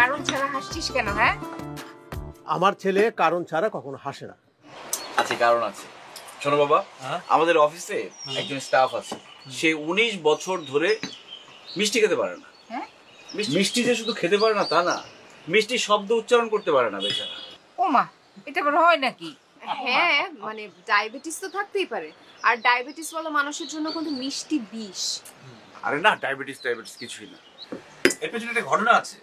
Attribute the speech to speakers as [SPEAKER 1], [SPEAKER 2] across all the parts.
[SPEAKER 1] কারণ ছাড়া হাসছিস কেন? হ্যাঁ,
[SPEAKER 2] আমার ছেলে কারণ ছাড়া কখনো হাসে না।
[SPEAKER 3] আছে, কারণ আছে। শোনো বাবা, আমাদের অফিসে একজন স্টাফ আছে, সে 19 বছর ধরে মিষ্টি খেতে পারে না। মিষ্টি যে শুধু খেতে পারে না তা না, মিষ্টি শব্দ উচ্চারণ করতে পারে না বেচারা।
[SPEAKER 1] ও মা, এটা আবার হয় নাকি?
[SPEAKER 4] হ্যাঁ, মানে ডায়াবেটিস তো থাকতেই পারে, আর ডায়াবেটিস ওয়ালা মানুষের জন্য কিন্তু মিষ্টি বিষ।
[SPEAKER 3] আরে না, ডায়াবেটিস কিছুই না, এর পেছনে একটা ঘটনা আছে।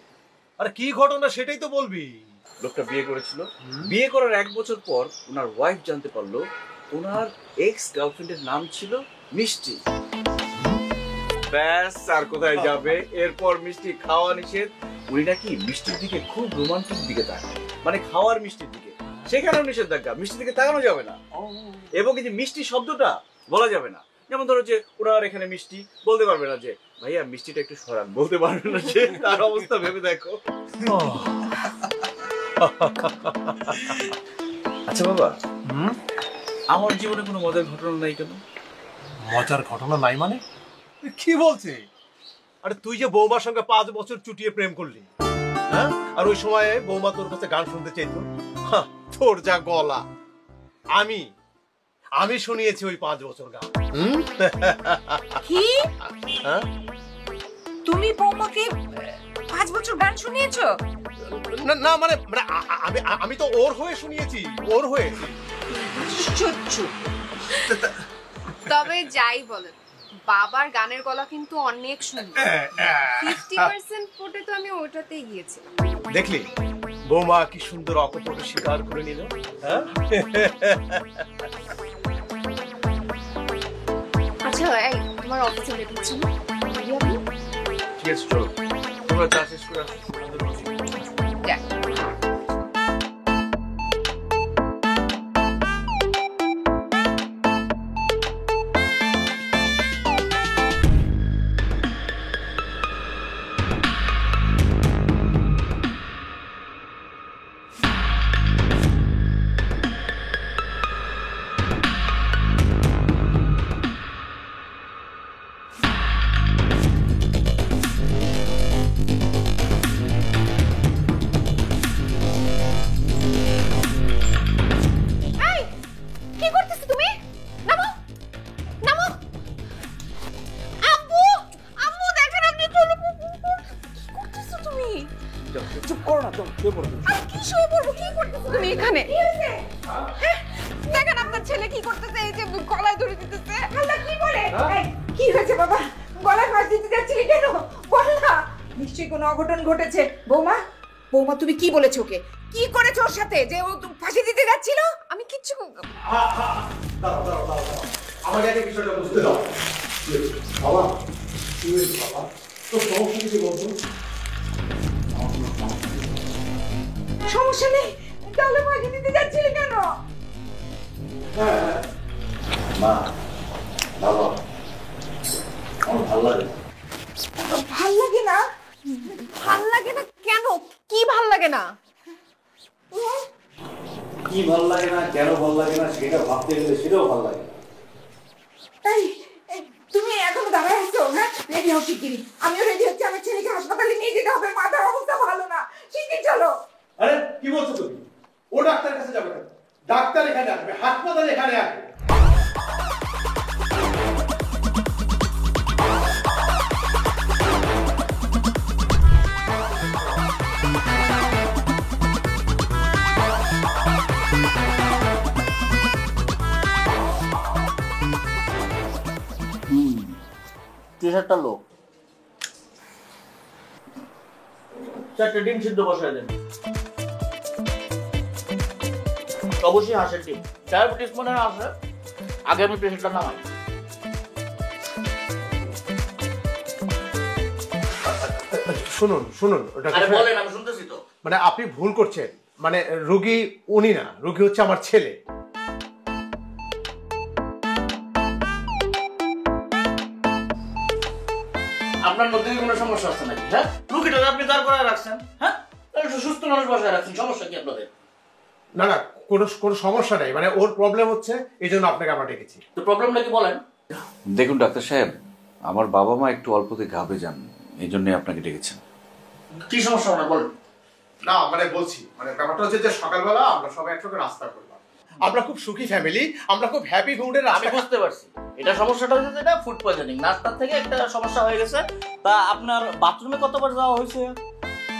[SPEAKER 2] আরে কি ঘটনা সেটাই তো বলবি।
[SPEAKER 3] লোকটা বিয়ে করেছিল, বিয়ে করার 1 বছর পর ওনার ওয়াইফ জানতে পারলো ওনার এক্স গার্লফ্রেন্ডের নাম ছিল মিষ্টি। ব্যাস, আর কোথায় যাবে? এরপর মিষ্টি খাওয়া নিষেধ। উনি নাকি মিষ্টির দিকে খুব রোমান্টিক দিকে তাকায়, মানে খাওয়ার মিষ্টির দিকে, সেখানেও নিষেধাজ্ঞা, মিষ্টির দিকে তাকানো যাবে না। এবং এই যে মিষ্টি শব্দটা বলা যাবে না। যেমন ধরো যে ওনার এখানে মিষ্টি বলতে পারবে না যে ভাইয়া মিষ্টিটা একটু সরান, বলতে পারবে না। যে তার অবস্থা ভেবে দেখো। আচ্ছা বাবা, আমার জীবনে কোনো মজার ঘটনা নাই কেন?
[SPEAKER 2] মজার ঘটনা নাই মানে কি বলছে? আরে তুই যে বৌমার সঙ্গে 5 বছর চুটিয়ে প্রেম করলি, হ্যাঁ, আর ওই সময়ে বৌমা তোর কাছে গান শুনতে চাইতো, তোর যা গলা, আমি শুনিয়েছি ওই 5 বছর গান।
[SPEAKER 1] কি? তুমি বৌমাকে 5 বছর গান শুনিয়েছো?
[SPEAKER 2] না মানে আমি তো ওর হয়ে শুনিয়েছি, ওর হয়ে।
[SPEAKER 4] তবে যাই বলেন, বাবার গানের গলা কিন্তু অনেক সুন্দর। 50% ফোটে তো আমি ওটাতেই গিয়েছি।
[SPEAKER 2] দেখলি বৌমা কি সুন্দর অকপট স্বীকার করে নিল।
[SPEAKER 4] আচ্ছা, এই তোমার অফিসে লেট হচ্ছে না?
[SPEAKER 3] ঠিক আছে, চলো তোমরা চা শেষ করে আসো।
[SPEAKER 1] দেখেন আপনার ছেলে কি করতেছে, এই যে গলায় ধরে দিতেছে। আল্লাহ কি বলে? কি হয়েছে বাবা? গলায় ফাঁস দিতে যাচ্ছিলি কেন? বল না। নিশ্চয়ই কোনো অঘটন ঘটেছে। বৌমা, বৌমা তুমি কি বলেছো ওকে? কি করেছো ওর সাথে যে ও ফাঁসি দিতে যাচ্ছিল? আমি কিচ্ছু
[SPEAKER 2] আমাকে একটা বিষয়টা বুঝতে দাও। বাবা, কি হয়েছে বাবা? তো সমস্যা কিছু বলতো?
[SPEAKER 1] সমস্যা নেই, তাহলে ফাঁসি দিতে যাচ্ছিলি কেন?
[SPEAKER 3] মা, বাবা, আমার ভালো লাগে।
[SPEAKER 1] ভাল লাগে না?
[SPEAKER 4] ভাল লাগে না কেন? কি ভাল লাগে না?
[SPEAKER 3] কি ভালো লাগে না, কেন ভালো লাগে না সেটা ভাবতে গেলে সেটাও ভালো লাগে।
[SPEAKER 1] তুমি এখনো দাঁড়ায় আছো? হ্যাঁ, রেডি হও শিগগিরি। আমিও রেডি হচ্ছি, আমার ছেলেকে হাসপাতালে নিয়ে যেতে হবে, মাথার অবস্থা ভালো না। শিগগির চলো।
[SPEAKER 2] আরে কি বলছো তুমি? ও ডাক্তারের কাছে যাবে না, ডাক্তার এখানে আসবে, হাসপাতাল এখানে আসবে।
[SPEAKER 3] টি-শার্টটা লোক 4টে ডিম সিদ্ধ বসায় দেন। অবশ্যই হাঁসের ডিম। ডায়াবেটিস মনে হয় আছে, আগে আমি প্রেশারটা নামাই।
[SPEAKER 2] শুনুন শুনুন, ওটা
[SPEAKER 3] বলেন, আমি শুনতেছি তো।
[SPEAKER 2] মানে আপনি ভুল করছেন, মানে রোগী উনি না, রোগী হচ্ছে আমার ছেলে।
[SPEAKER 3] আপনার মধ্যে কোনো সমস্যা আছে নাকি? হ্যাঁ, রুগীটাকে আপনি দাঁড় করায় রাখছেন, হ্যাঁ, সুস্থ মানুষ বসায় রাখছেন, সমস্যা কি আপনাদের?
[SPEAKER 2] না না, কোনো সমস্যা নেই, মানে ওর প্রবলেম হচ্ছে, এই জন্য আপনাকে আমরা ডেকেছি।
[SPEAKER 3] তো প্রবলেমটা কি বলেন? দেখুন ডাক্তার সাহেব, আমার বাবা মা একটু অল্পতে ঘাবে যান, এই জন্যই আপনাকে ডেকেছেন। কি সমস্যা ওনার বলেন?
[SPEAKER 2] না মানে বলছি মানে ব্যাপারটা হচ্ছে যে সকালবেলা আমরা সবাই একসঙ্গে নাস্তা করলাম, আমরা খুব সুখী ফ্যামিলি, আমরা খুব হ্যাপি মুডে
[SPEAKER 5] আমি বুঝতে পারছি এটা সমস্যাটা হচ্ছে যেটা ফুড পয়জনিং, নাস্তার থেকে একটা সমস্যা হয়ে গেছে। তা আপনার বাথরুমে কতবার যাওয়া হয়েছে?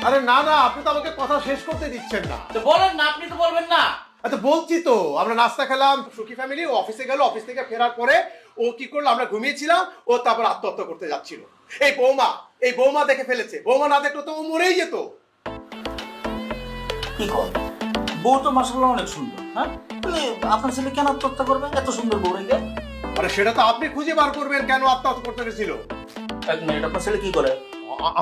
[SPEAKER 2] আরে না না, আপনি তো আমাকে কথা শেষ করতে দিচ্ছেন না।
[SPEAKER 5] তো বলেন না, আপনি তো বলবেন না।
[SPEAKER 2] আচ্ছা বলছি তো, আমরা নাস্তা খেলাম, সুখী ফ্যামিলি, ও অফিসে গেল, অফিস থেকে ফেরার পরে ও কি করলো, আমরা ঘুমিয়েছিলাম, ও তারপর আত্মহত্যা করতে যাচ্ছিল। এই বৌমা দেখে ফেলেছে, বৌমা না দেখলে তো ও মরেই যেত।
[SPEAKER 5] কি কর, বউ তো মাশাআল্লাহ অনেক সুন্দর। হ্যাঁ, আপনার ছেলে কেন আত্মহত্যা করবে এত সুন্দর বউ রেখে?
[SPEAKER 2] আরে সেটা তো আপনি খুঁজে বার করবেন কেন আত্মহত্যা করতে গেছিল।
[SPEAKER 5] এক মিনিট, আপনার ছেলে কি করে?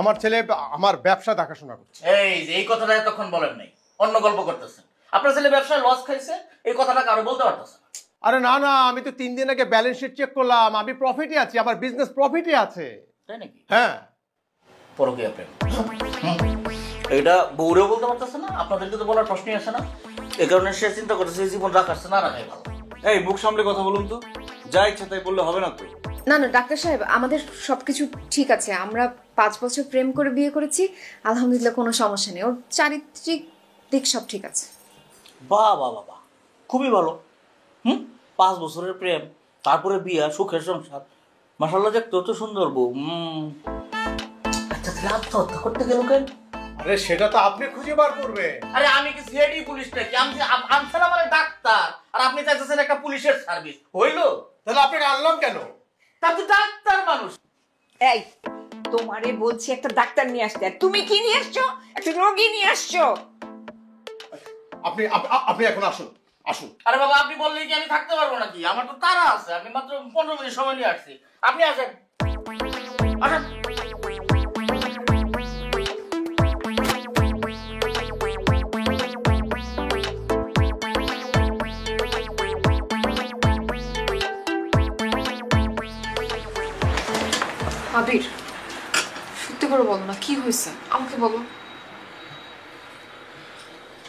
[SPEAKER 2] আমার ছেলে আমার ব্যবসা দেখাশোনা করছে।
[SPEAKER 5] এই যে এই কথাটা এতক্ষণ বলেন নাই, অন্য গল্প করতেছেন। আপনার ছেলে ব্যবসায় লস খাইছে, এই কথাটা কারো বলতে পারতেছে না।
[SPEAKER 2] আরে না না, আমি তো 3 দিন আগে ব্যালেন্স শিট চেক করলাম, আমি প্রফিটে আছি, আমার বিজনেস প্রফিটে আছে।
[SPEAKER 5] তাই নাকি?
[SPEAKER 2] হ্যাঁ।
[SPEAKER 5] পরকীয়া প্রেম এটা বউরেও বলতে পারতেছে না, আপনাদেরকে তো বলার প্রশ্নই আসে না। এই কারণে সে চিন্তা করতেছে জীবন রাখাচ্ছে না রাখাই ভালো।
[SPEAKER 3] এই মুখ সামলে কথা বলুন তো, যা ইচ্ছা তাই বললে হবে না তো।
[SPEAKER 4] না না ডাক্তার সাহেব, আমাদের সবকিছু ঠিক আছে। আমরা 5 বছর প্রেম করে বিয়ে করেছি, আলহামদুলিল্লাহ কোনো সমস্যা নেই। ওর চারিত্রিক দিক সব ঠিক আছে।
[SPEAKER 5] বাহ বাহ বাহ, খুবই ভালো। 5 বছরের প্রেম, তারপরে বিয়া, সুখের সংসার, মাশাআল্লাহ দেখতে তো সুন্দর বউ। আচ্ছা তাহলে আত্মহত্যা করতে গেল কেন?
[SPEAKER 2] আরে সেটা তো আপনি খুঁজে বার করবেন।
[SPEAKER 5] আরে আমি কি সিআইডি পুলিশ নাকি? আমি আনছেন আমার ডাক্তার, আর আপনি চাইতেছেন একটা পুলিশের সার্ভিস। হইলো?
[SPEAKER 2] তাহলে আপনাকে আনলাম কেন?
[SPEAKER 5] তা তো ডাক্তার মানুষ।
[SPEAKER 1] এই তোমারে বলছি একটা ডাক্তার নিয়ে আসতে, আর তুমি কি নিয়ে আসছো? একটা রোগী নিয়ে আসছো।
[SPEAKER 2] আপনি এখন আসুন।
[SPEAKER 5] আরে বাবা, আপনি বললেই কি আমি থাকতে পারবো নাকি? আমার তো তারা আছে, আমি মাত্র 15 মিনিট সময় নিয়ে আসছি। আপনি আসেন আসেন।
[SPEAKER 4] আবির, সত্যি করে বলো না, কি হয়েছে আমাকে বলো।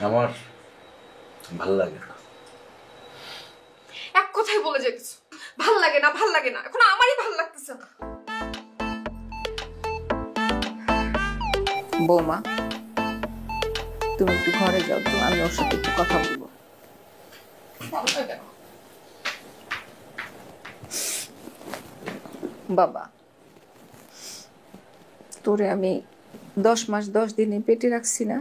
[SPEAKER 3] আমার ভালো লাগে না।
[SPEAKER 4] এক কথাই বলে যেতেছো, ভাল লাগে না ভাল লাগে না। এখন আমারই ভাল লাগতেছে না।
[SPEAKER 1] বৌমা তুমি একটু ঘরে যাও তো, আমি ওর সাথে একটু কথা বলবো। বাবা, তোরে আমি 10 মাস 10 দিনে পেটে রাখছি না,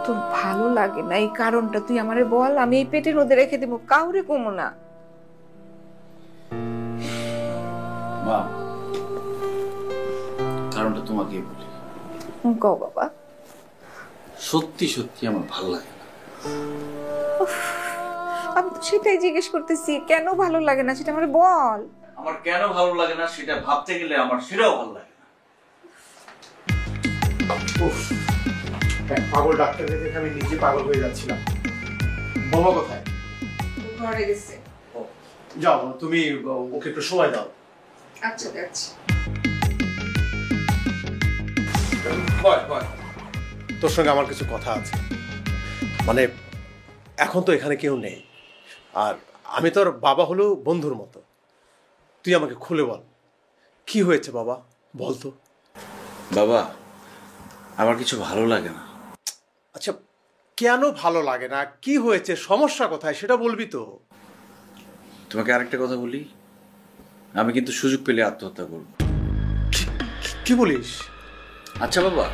[SPEAKER 1] তোর ভালো লাগে না এই কারণটা তুই আমারে বল, আমি এই পেটের মধ্যে রেখে দেবো, কাউরে কমো না।
[SPEAKER 3] মা, কারণটা তোমাকেই বলি।
[SPEAKER 1] কও বাবা।
[SPEAKER 3] সত্যি সত্যি আমার ভালো লাগে না।
[SPEAKER 1] আমি তো সেটাই জিজ্ঞেস করতেছি, কেন ভালো লাগে না সেটা আমারে বল।
[SPEAKER 3] আমার কেন ভালো লাগে না সেটা ভাবতে গেলে আমার সেটাও ভালো লাগে না।
[SPEAKER 2] পাগল ডাক্তার দেখে আমি নিজে পাগল হয়ে যাচ্ছিলাম। বৌমা কোথায়?
[SPEAKER 4] ঘরে গেছে।
[SPEAKER 2] যাও তুমি ওকে একটু সময় দাও।
[SPEAKER 4] আচ্ছা যাচ্ছি।
[SPEAKER 2] তোর সঙ্গে আমার কিছু কথা আছে। মানে এখন তো এখানে কেউ নেই, আর আমি তোর বাবা হলো বন্ধুর মতো। তুই আমাকে খুলে বল, কি হয়েছে বাবা, বল তো।
[SPEAKER 3] বাবা, আমার কিছু ভালো লাগে না।
[SPEAKER 2] আচ্ছা কেন ভালো লাগে না, কি হয়েছে, সমস্যা কোথায় সেটা বলবি তো।
[SPEAKER 3] তোমাকে আরেকটা কথা বলি, আমি কিন্তু সুযোগ পেলে আত্মহত্যা করব।
[SPEAKER 2] কি বলিস?
[SPEAKER 3] আচ্ছা বাবা,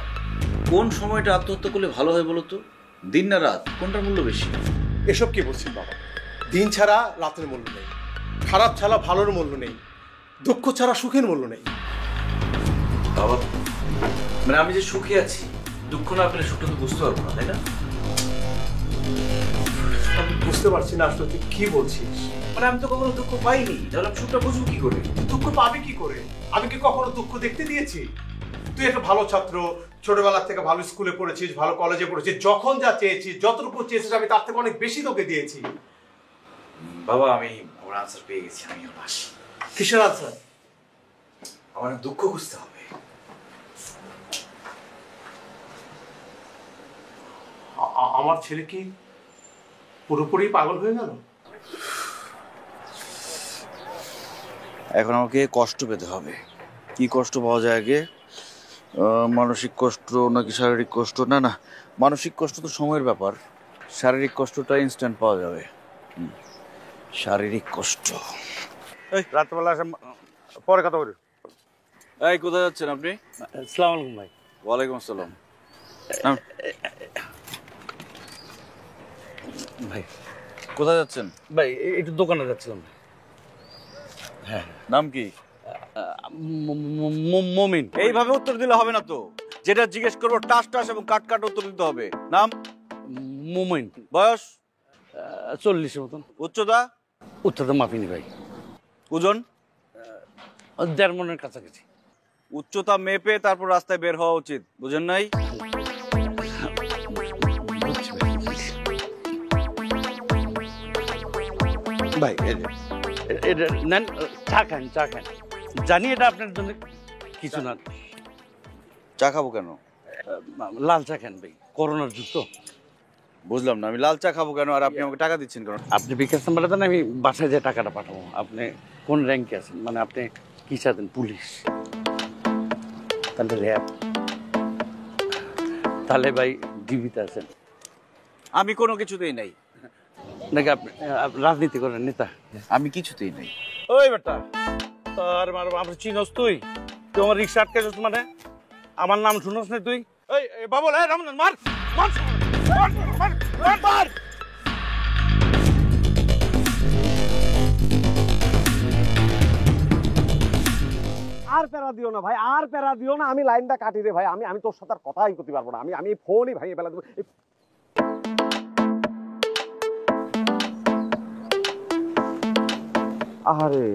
[SPEAKER 3] কোন সময়টা আত্মহত্যা করলে ভালো হয় বলো তো? দিন না রাত, কোনটার মূল্য বেশি?
[SPEAKER 2] এসব কি বলছিস বাবা? দিন ছাড়া রাতের মূল্য নেই, খারাপ ছাড়া ভালোর মূল্য নেই, দুঃখ ছাড়া সুখের মূল্য নেই।
[SPEAKER 3] বাবা মানে আমি যে সুখে আছি, দুঃখ না পেলে সুখটা তো বুঝতে পারবো না, তাই না?
[SPEAKER 2] আমি বুঝতে পারছি না আসলে তুই কি বলছিস।
[SPEAKER 3] মানে আমি তো কখনো দুঃখ পাইনি, তাহলে আমি সুখটা বুঝবো কি করে?
[SPEAKER 2] দুঃখ পাবি কি করে? আমি কি কখনো দুঃখ দেখতে দিয়েছি? তুই একটা ভালো ছাত্র, ছোটবেলা থেকে ভালো স্কুলে পড়েছিস, ভালো কলেজে পড়েছিস, যখন যা চেয়েছিস, যতটুকু চেয়েছিস আমি তার থেকে অনেক বেশি তোকে দিয়েছি।
[SPEAKER 3] বাবা আমি আমার আনসার পেয়ে গেছি, আমি আসি।
[SPEAKER 2] কিসের আনসার?
[SPEAKER 3] আমার দুঃখ বুঝতে হবে।
[SPEAKER 2] আমার ছেলে কি পুরোপুরি পাগল হয়ে গেল?
[SPEAKER 3] এখন আমাকে কষ্ট পেতে হবে। কি কষ্ট পাওয়া যায় আগে মানসিক কষ্ট নাকি শারীরিক কষ্ট? না না, মানসিক কষ্ট তো সময়ের ব্যাপার, শারীরিক কষ্টটা ইনস্ট্যান্ট পাওয়া যাবে। শারীরিক কষ্ট।
[SPEAKER 2] এই রাত্রবেলা আসে, পরে কথা বলি।
[SPEAKER 3] এই কোথায় যাচ্ছেন আপনি?
[SPEAKER 5] আসসালামু আলাইকুম ভাই।
[SPEAKER 3] ওয়ালাইকুম আসসালাম।
[SPEAKER 5] ভাই
[SPEAKER 3] কোথায় যাচ্ছেন?
[SPEAKER 5] ভাই একটু দোকানে যাচ্ছিলাম।
[SPEAKER 3] হ্যাঁ, নাম কি?
[SPEAKER 5] মমিন।
[SPEAKER 3] এইভাবে উত্তর দিলে হবে না তো, যেটা জিজ্ঞেস করবো টাস টাস এবং কাট কাট উত্তর দিতে হবে। নাম?
[SPEAKER 5] মমিন।
[SPEAKER 3] বয়স?
[SPEAKER 5] 40-এর মতন।
[SPEAKER 3] উচ্চতা?
[SPEAKER 5] উচ্চতা মাপিনি ভাই।
[SPEAKER 3] ওজন?
[SPEAKER 5] 1.5 মনের কাছাকাছি।
[SPEAKER 3] উচ্চতা মেপে তারপর রাস্তায় বের হওয়া উচিত, বুঝেন নাই?
[SPEAKER 5] ভাই এটা নেন, চা খান চা খান। জানি এটা আপনার জন্য কিছু না।
[SPEAKER 3] চা খাবো কেন?
[SPEAKER 5] লাল চা খান ভাই, করোনার যুগ তো।
[SPEAKER 3] বুঝলাম না, আমি লাল চা খাবো কেন আর আপনি আমাকে টাকা দিচ্ছেন কেন?
[SPEAKER 5] আপনি বিকাশ নাম্বারে দেন, আমি বাসায় যে টাকাটা পাঠাবো। আপনি কোন র্যাঙ্কে আছেন? মানে আপনি কি চাচ্ছেন? পুলিশ? তাহলে র্যাব? তাহলে ভাই ডিবিতে আছেন?
[SPEAKER 3] আমি কোনো কিছুতেই নাই।
[SPEAKER 5] নাকি আপনি রাজনীতি করেন, নেতা?
[SPEAKER 3] আমি কিছুতেই নাই।
[SPEAKER 5] ওই বেটা, তোর আমার চিনস তুই? তুই আমার রিক্সা আটকেছিস মানে? আমার নাম শুনস না তুই?
[SPEAKER 2] এই বাবুল, এই রামনাথ, মার মার মার মার মার মার।
[SPEAKER 6] আর প্যারা দিও না ভাই, আর প্যারা দিও না। আমি লাইনটা কাটি রে ভাই। আমি তোর সাথে আর কথাই করতে পারবো না। আমি ফোনই ভাঙিয়ে ফেলা দেবো। আরে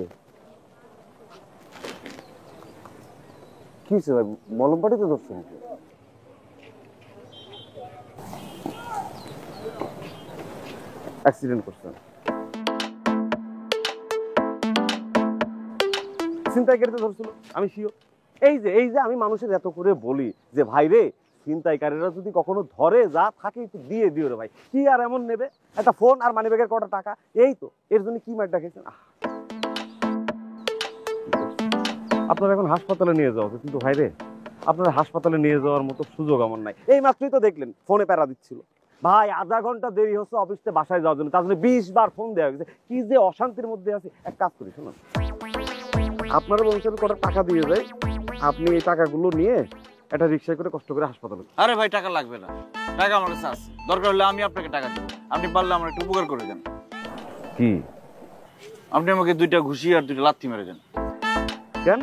[SPEAKER 6] কি হয়েছে ভাই? মলম পাটিতে ধরছেন? অ্যাক্সিডেন্ট করছেন? ছিনতাইকারীতে ধরছিল? আমি শিওর। এই যে আমি মানুষের এত করে বলি যে ভাই রে, ছিনতাইকারীরা যদি কখনো ধরে, যা থাকে একটু দিয়ে দিও রে ভাই। কি আর এমন নেবে? একটা ফোন আর মানিব্যাগের কটা টাকা, এই তো। এর জন্য কি মারটা খেয়েছেন? আপনারা এখন হাসপাতালে নিয়ে যাওয়া উচিত, কিন্তু ভাই রে, আপনারা হাসপাতালে নিয়ে যাওয়ার মতো সুযোগ আমার নাই। এই মাত্রই তো দেখলেন ফোনে প্যারা দিচ্ছিল ভাই। আধা ঘন্টা দেরি হচ্ছে অফিস থেকে বাসায় যাওয়ার জন্য, তার জন্য 20 বার ফোন দেওয়া হয়েছে। কি যে অশান্তির মধ্যে আছে। এক কাজ করি, শুনুন, আপনারা বলছেন কটা টাকা দিয়ে যায়, আপনি এই টাকাগুলো নিয়ে একটা রিক্সায় করে কষ্ট করে হাসপাতালে।
[SPEAKER 3] আরে ভাই, টাকা লাগবে না, টাকা আমার কাছে আছে। দরকার হলে আমি আপনাকে টাকা দেবো, আপনি পারলে আমার একটু উপকার করে দেন।
[SPEAKER 6] কি?
[SPEAKER 3] আপনি আমাকে 2টা ঘুষি আর 2টা লাথি মেরে দেন।
[SPEAKER 6] কেন?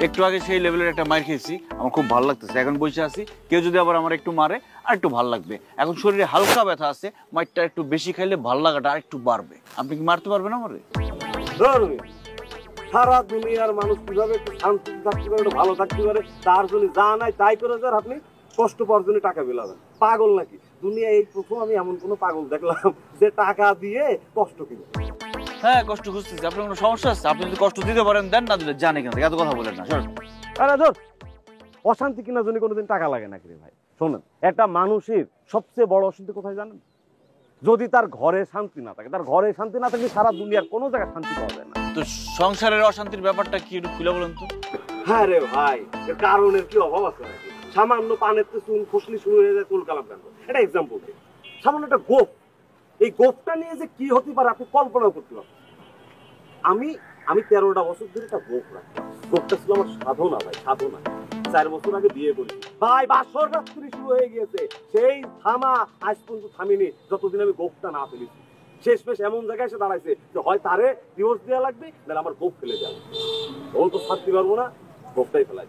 [SPEAKER 3] একটু আগে সেই লেভেলের একটা মার খেয়েছি, আমার খুব ভালো লাগতেছে। এখন বসে আছি, কেউ যদি আবার আমার একটু মারে আর একটু ভালো লাগবে। এখন শরীরে হালকা ব্যথা আছে, মারটা একটু বেশি খাইলে ভালো লাগাটা আর একটু বাড়বে। আপনি কি মারতে পারবেন আমারে?
[SPEAKER 6] সারা দুনিয়ার মানুষ কিভাবে একটু শান্তি থাকতে পারে, একটু ভালো থাকতে পারে, তার জন্য যা নাই তাই করে যার আপনি কষ্ট পাওয়ার জন্য টাকা বিলাবেন? পাগল নাকি? দুনিয়া এই প্রথম আমি এমন কোনো পাগল দেখলাম যে টাকা দিয়ে কষ্ট কিনে।
[SPEAKER 3] হ্যাঁ, কষ্ট খুঁজতেছি। আপনার কোনো সমস্যা আছে? আপনি যদি কষ্ট দিতে পারেন দেন, না দিলে জানে কেন? এত কথা বলেন না।
[SPEAKER 6] আরে ধর, অশান্তি কেনার জন্য কোনোদিন টাকা লাগে নাকি রে ভাই? শোনেন, একটা মানুষের সবচেয়ে বড় অশান্তি কোথায় জানেন? যদি তার ঘরে শান্তি না থাকে। তার ঘরে শান্তি না থাকলে সারা দুনিয়ার কোনো জায়গায় শান্তি পাওয়া যায় না।
[SPEAKER 3] তো সংসারের অশান্তির ব্যাপারটা কি একটু খুলে বলেন তো?
[SPEAKER 6] হ্যাঁ রে ভাই, এর কারণের কি অভাব আছে নাকি? সামান্য পানের চুন খসলি শুরু হয়ে যায় চুল কালাম কেন? এটা এক্সাম্পল দিই। সামান্য একটা গোপ, এই গোপটা নিয়ে যে কি হতে পারে আপনি কল্পনাও করতে পারবেন। আমি 13টা বছর ধরে একটা গোপ রাখতাম। গোপটা ছিল আমার সাধনা ভাই, সাধনা। 4 বছর আগে বিয়ে করি ভাই, বাসর রাত্রি শুরু হয়ে গিয়েছে। সেই থামা আজ পর্যন্ত থামিনি যতদিন আমি গোপটা না ফেলেছি। শেষমেশ এমন জায়গায় এসে দাঁড়াইছে যে হয় তারে ডিভোর্স দেওয়া লাগবে, নাহলে আমার গোপ ফেলে যাবে। ও তো ছাড়তে পারবো না, গোপটাই ফেলাই।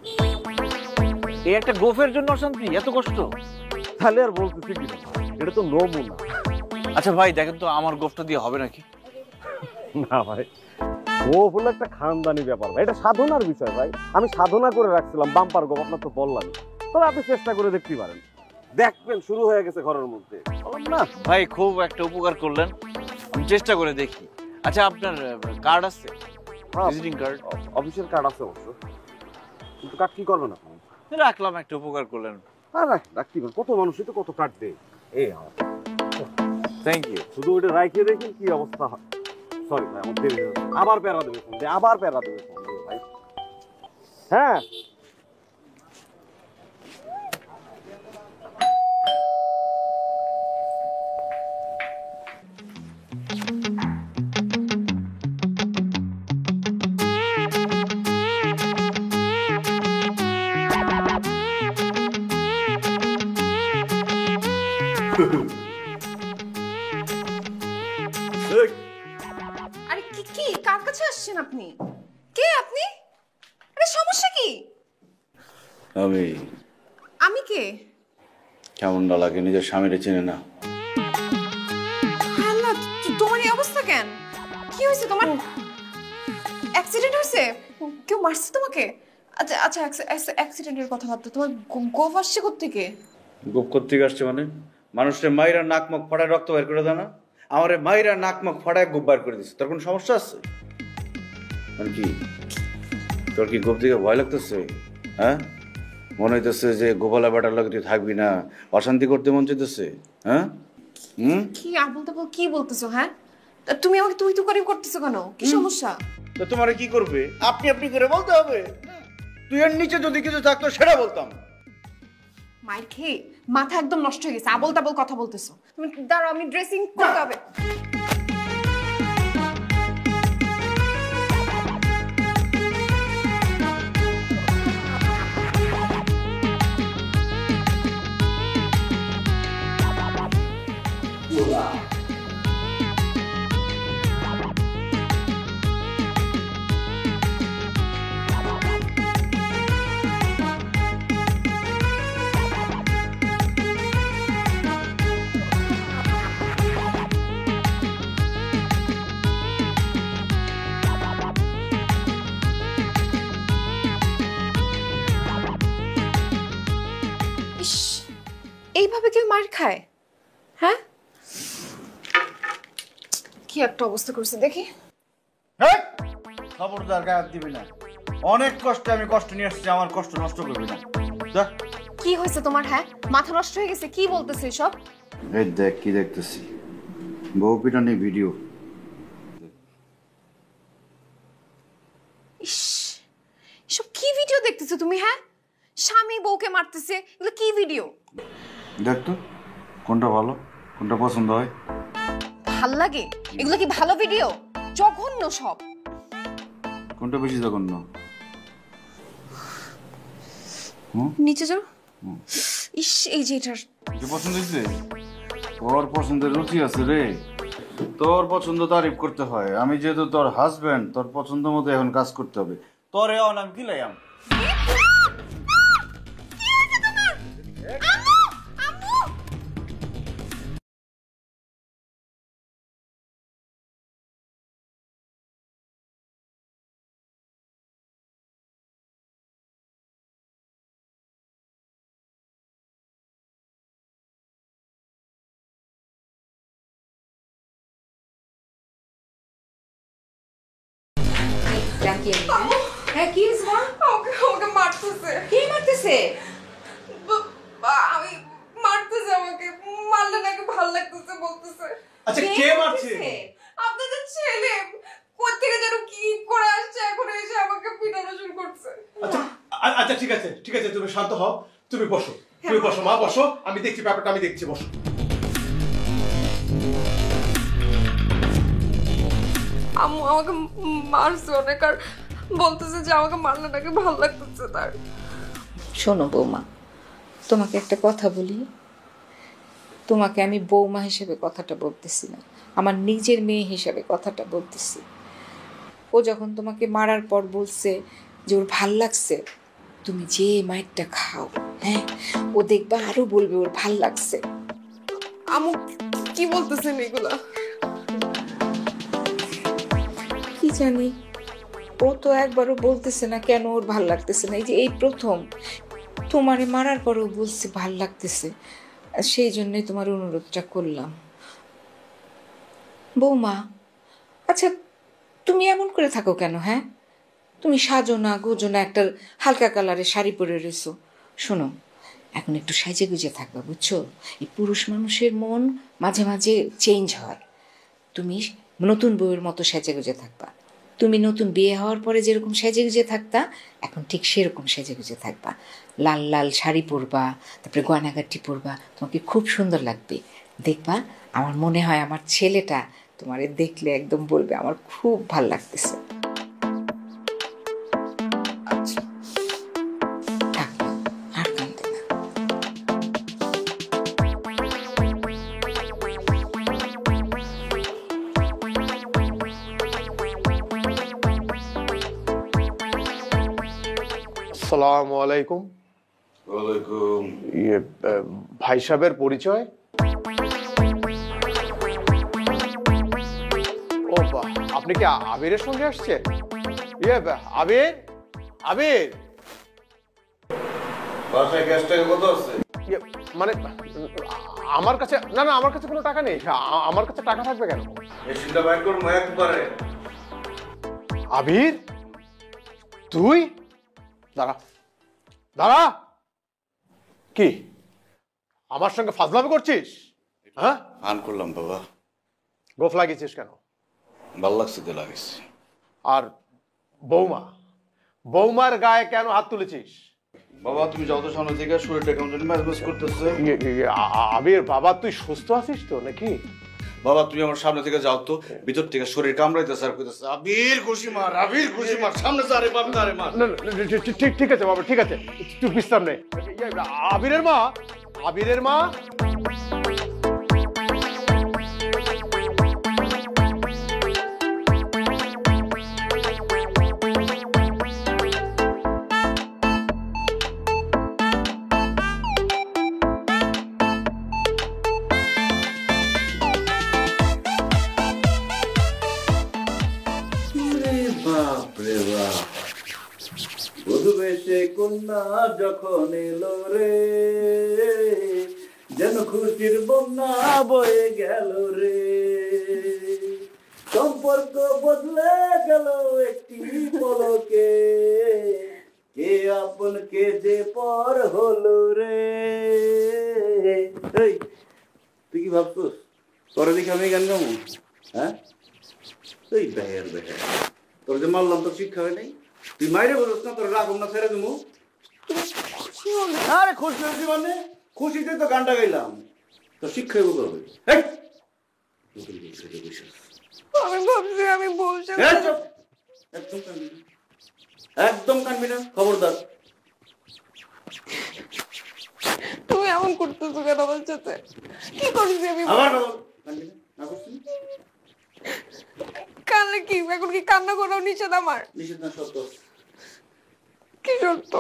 [SPEAKER 3] এই একটা গোফের জন্য অশান্তি, এত কষ্ট?
[SPEAKER 6] তাহলে আর বলতেছি কি, এটা তো নমুনা।
[SPEAKER 3] আচ্ছা ভাই, দেখেন তো আমার গোফটা দিয়ে হবে নাকি?
[SPEAKER 6] না ভাই, গোপ হলো একটা খানদানি ব্যাপার ভাই, এটা সাধনার বিষয় ভাই। আমি সাধনা করে রাখছিলাম বাম্পার গোপ, আপনার তো বললাম। তবে আপনি চেষ্টা করে দেখতে পারেন, দেখবেন শুরু হয়ে গেছে ঘরের মধ্যে। না
[SPEAKER 3] ভাই, খুব একটা উপকার করলেন, আমি চেষ্টা করে দেখি। আচ্ছা, আপনার কার্ড আছে? Visiting card?
[SPEAKER 6] অফিসের কার্ড আছে অবশ্য, কিন্তু কার্ড কি করবেন আপনি?
[SPEAKER 3] রাখলাম, একটা উপকার করলেন।
[SPEAKER 6] হ্যাঁ রাখতে পারেন, কত মানুষই তো কত কার্ড দেয়। এই
[SPEAKER 3] থ্যাংক ইউ।
[SPEAKER 6] শুধু ওইটা রাখিয়ে দেখেন কি অবস্থা হয়। সরি ভাই, আমার দেরি হয়ে গেছে। আবার প্যারা দেবে ফোন দিয়ে, আবার প্যারা দেবে ফোন দিয়ে ভাই। হ্যাঁ
[SPEAKER 4] আপনি? কে আপনি? আরে সমস্যা কি?
[SPEAKER 3] আমি
[SPEAKER 4] আমি কে?
[SPEAKER 3] কেমন না লাগে নিজের স্বামীরে চেনে না?
[SPEAKER 4] আল্লাহ, তোমার এই অবস্থা কেন? কি হয়েছে তোমার? অ্যাক্সিডেন্ট হয়েছে? কেউ মারছে তোমাকে? আচ্ছা আচ্ছা, অ্যাক্সিডেন্টের কথা ভাবতো। তোমার গোফ আসছে কোত্থেকে?
[SPEAKER 3] গোপ করতে আসছে মানে? মানুষের মাইরা নাক মুখ ফাটায় রক্ত বের করে দেয় না? আমারে মাইরা নাক মুখ ফাটায় গোপ বার করে দিচ্ছে, তোর কোনো সমস্যা আছে? মানে কি তোর কি গোপ দিকে ভয় লাগতেছে? হ্যাঁ, মনে হইতেছে যে গোপালা বেটার লগে তুই থাকবি না, অশান্তি করতে মন চাইতেছে? হ্যাঁ
[SPEAKER 4] কি আবল তাবল কি বলতেছো? হ্যাঁ, তা তুমি আমাকে তুই তো করে করতেছো কেন? কি সমস্যা?
[SPEAKER 3] তো তোমারে কি করবে? আপনি আপনি করে বলতে হবে। তুই এর নিচে যদি কিছু থাকতো সেটা বলতাম।
[SPEAKER 4] মাইর খেয়ে মাথা একদম নষ্ট হয়ে গেছে, আবল তাবল কথা বলতেছো। তুমি দাঁড়াও, আমি ড্রেসিং করতে হবে। ইস, এইভাবে কেউ মার খায়? হ্যাঁ, কি একটা অবস্থা করছে দেখি।
[SPEAKER 3] খবরদার গায়ে হাত দিবি না। অনেক কষ্টে আমি কষ্ট নিয়ে আসছি, আমার কষ্ট নষ্ট করবি না। যা।
[SPEAKER 4] কি হয়েছে তোমার? হ্যাঁ, মাথা নষ্ট হয়ে গেছে? কি বলতেছে এসব?
[SPEAKER 3] এই দেখ কি দেখতেছি, বউ পিটানি ভিডিও।
[SPEAKER 4] ইস, এসব কি ভিডিও দেখতেছো তুমি? হ্যাঁ, স্বামী বউকে মারতেছে, এগুলো কি ভিডিও?
[SPEAKER 3] দেখ তো কোনটা ভালো, কোনটা পছন্দ হয়।
[SPEAKER 4] ভাল লাগে? এগুলো কি ভালো ভিডিও? জঘন্য সব।
[SPEAKER 3] কোনটা বেশি জঘন্য?
[SPEAKER 4] নিচে যাও। ইস, এই যে এটার
[SPEAKER 3] যে পছন্দ হয়েছে, তোর পছন্দের রুচি আছে রে। তোর পছন্দ তারিফ করতে হয়। আমি যেহেতু তোর হাজবেন্ড, তোর পছন্দ মতো এখন কাজ করতে হবে। তোর এখন আমি দিলাম।
[SPEAKER 1] হ্যাঁ, কি হয়েছে মা? আমাকে মারতেছে। কে মারতেছে? আমি মারতেছে, আমাকে মারলে নাকি ভালো লাগতেছে বলতেছে।
[SPEAKER 2] আচ্ছা কে মারছে?
[SPEAKER 1] আপনাদের ছেলে কোত্থেকে যেন কি করে আসছে, এখন এসে আমাকে পিটানো শুরু করছে।
[SPEAKER 2] আচ্ছা আচ্ছা, ঠিক আছে ঠিক আছে, তুমি শান্ত হও, তুমি বসো, তুমি বসো মা, বসো, আমি দেখছি ব্যাপারটা, আমি দেখছি, বসো।
[SPEAKER 1] আম্মু আমাকে মারছে অনেক, আর বলতেছে যে আমাকে মারলে নাকি ভালো লাগতেছে তার।
[SPEAKER 7] শোনো বৌমা, তোমাকে একটা কথা বলি। তোমাকে আমি বৌমা হিসেবে কথাটা বলতেছি না, আমার নিজের মেয়ে হিসেবে কথাটা বলতেছি। ও যখন তোমাকে মারার পর বলছে যে ওর ভাল লাগছে, তুমি যে মাইরটা খাও, হ্যাঁ, ও দেখবা আরো বলবে ওর ভাল লাগছে।
[SPEAKER 1] আম্মু কি বলতেছেন এগুলা?
[SPEAKER 7] কি জানি, ও তো একবারও বলতেছে না কেন ওর ভাল লাগতেছে না। এই যে এই প্রথম তোমারে মারার পরও বলছে ভাল লাগতেছে, সেই জন্যই তোমার অনুরোধটা করলাম। বৌমা, আচ্ছা তুমি এমন করে থাকো কেন? হ্যাঁ, তুমি সাজো না গোজো না, একটা হালকা কালারের শাড়ি পরে রয়েছো। শোনো, এখন একটু সাজে গুজে থাকবা, বুঝছো? এই পুরুষ মানুষের মন মাঝে মাঝে চেঞ্জ হয়। তুমি নতুন বউয়ের মতো সেজে গুজে থাকবা। তুমি নতুন বিয়ে হওয়ার পরে যেরকম সেজে গুজে থাকতা, এখন ঠিক সেরকম সেজে গুজে থাকবা। লাল লাল শাড়ি পরবা, তারপরে গয়নাগাটি পরবা, তোমাকে খুব সুন্দর লাগবে। দেখবা, আমার মনে হয় আমার ছেলেটা তোমারে দেখলে একদম বলবে আমার খুব ভাল লাগতেছে। থাক, আর কাঁদতে না।
[SPEAKER 2] আসসালামু আলাইকুম।
[SPEAKER 3] ওয়ালাইকুম।
[SPEAKER 2] ইয়ে ভাই সাহেবের পরিচয়? ও আপনি কি আবিরের সঙ্গে আসছেন? ইয়ে আবির, আবির
[SPEAKER 3] বাসায় ক্যাশ টাকা কত আছে?
[SPEAKER 2] ইয়ে, মানে আমার কাছে না না, আমার কাছে কোনো টাকা নেই। আমার কাছে টাকা থাকবে কেন?
[SPEAKER 3] মেশিনটা বাইর করবো একবারে।
[SPEAKER 2] আবির তুই দাঁড়া দাঁড়া, কি আমার সঙ্গে ফাজলামি করছিস? হ্যাঁ,
[SPEAKER 3] আন করলাম বাবা।
[SPEAKER 2] গোফ লাগিয়েছিস কেন?
[SPEAKER 3] ভাল লাগছে তো লাগিয়েছি।
[SPEAKER 2] আর বৌমা, বৌমার গায়ে কেন হাত তুলেছিস?
[SPEAKER 3] বাবা তুমি যাও তো সামনে থেকে, শরীরটা কেমন জানি ম্যাজম্যাজ করতেছে।
[SPEAKER 2] আবির বাবা তুই সুস্থ আছিস তো নাকি?
[SPEAKER 3] বাবা তুমি আমার সামনে থেকে যাও তো, ভিতর থেকে শরীর কামড়াইতেছে আর কইতেছে আবির খুশি মার, আবির খুশি মার, সামনে যা রে বাপ না রে মার।
[SPEAKER 2] না, ঠিক আছে বাবা, ঠিক আছে, তুই বিশ্রাম নে। আবিরের মা, আবিরের মা,
[SPEAKER 3] বাপরে বাপ, বধূ বেশে কন্যা যখন এলো রে, যেন খুশির বন্যা বয়ে গেল রে, সম্পর্ক বদলে গেল একটি পলকে, কে আপন কে যে পর হলো রে। এই তুই কি ভাবছিস তোরে দেখে আমি গান গাবো? হ্যাঁ এই বেহের বেহের, তোর যে মারলাম তোর শিক্ষা হয় নাই? তুই মাইরে বলছ না তোর রাখুন না ছেড়ে দেবো? আরে খুশি হয়েছি মানে খুশিতে তো গানটা গাইলাম, তোর শিক্ষা হইব করবে।
[SPEAKER 4] আমি ভাবছি আমি বলছি
[SPEAKER 3] একদম কানবি না, খবরদার।
[SPEAKER 4] তুমি এমন করতেছো কেন আমার সাথে? কি করেছি আমি?
[SPEAKER 3] আবার কানবি না, না করছিস?
[SPEAKER 4] কান্না কি এখন কি কান্না করাও নিষেধ আমার?
[SPEAKER 3] নিষেধ না, সত্য।
[SPEAKER 4] কি সত্য?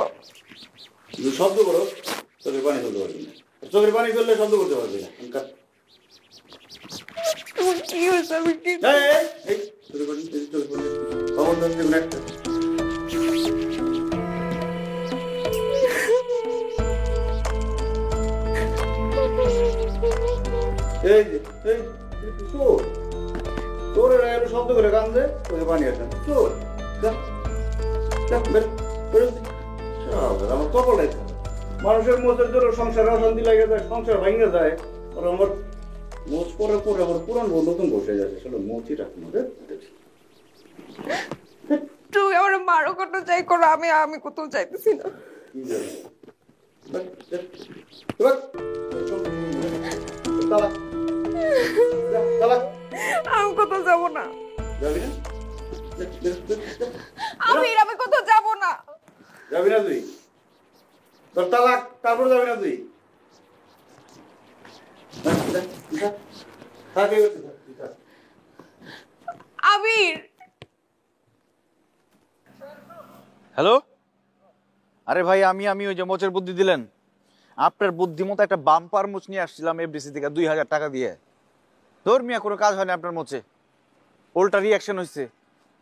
[SPEAKER 3] তুই শব্দ করো, চোখের পানি ফেলতে পারবি না। চোখের পানি ফেললে শব্দ করতে পারবি না।
[SPEAKER 4] তোমার কি হয়েছে? আমি কি
[SPEAKER 3] চোখের পানি, চোখের পানি, খবরদার যেগুলো একটা। এই যে এই চোর, চোরের একটু শব্দ করে কান্দে, চোখে পানি আসে না। চোর আমার কপালটাই খারাপ। মানুষের মোচের জন্য সংসারে অশান্তি লাগে যায়, সংসার ভেঙে যায়। আর আমার মোচ পরে পরে আমার পুরান বউ নতুন বসে যাচ্ছে, সেটা মোচই রাখুন।
[SPEAKER 4] তুমি আমার মারো কত চাই করো, আমি আমি কোথাও চাইতেছি না।
[SPEAKER 3] কি জানি
[SPEAKER 4] আমি কোথাও যাবো না।
[SPEAKER 3] যাবি না?
[SPEAKER 4] আমি কোথাও যাবো না।
[SPEAKER 3] যাবি না তুই? তোর তালাক, তারপর যাবি না তুই?
[SPEAKER 4] আবির,
[SPEAKER 3] হ্যালো, আরে ভাই আমি ওই যে মোচের বুদ্ধি দিলেন, আপনার বুদ্ধি মতো একটা বাম্পার মোচ নিয়ে আসছিলাম এফডিসি থেকে 2000 টাকা দিয়ে। ধর্মিয়া কোনো কাজ হয়নি আপনার মোচে, উল্টা রিয়াকশন হয়েছে।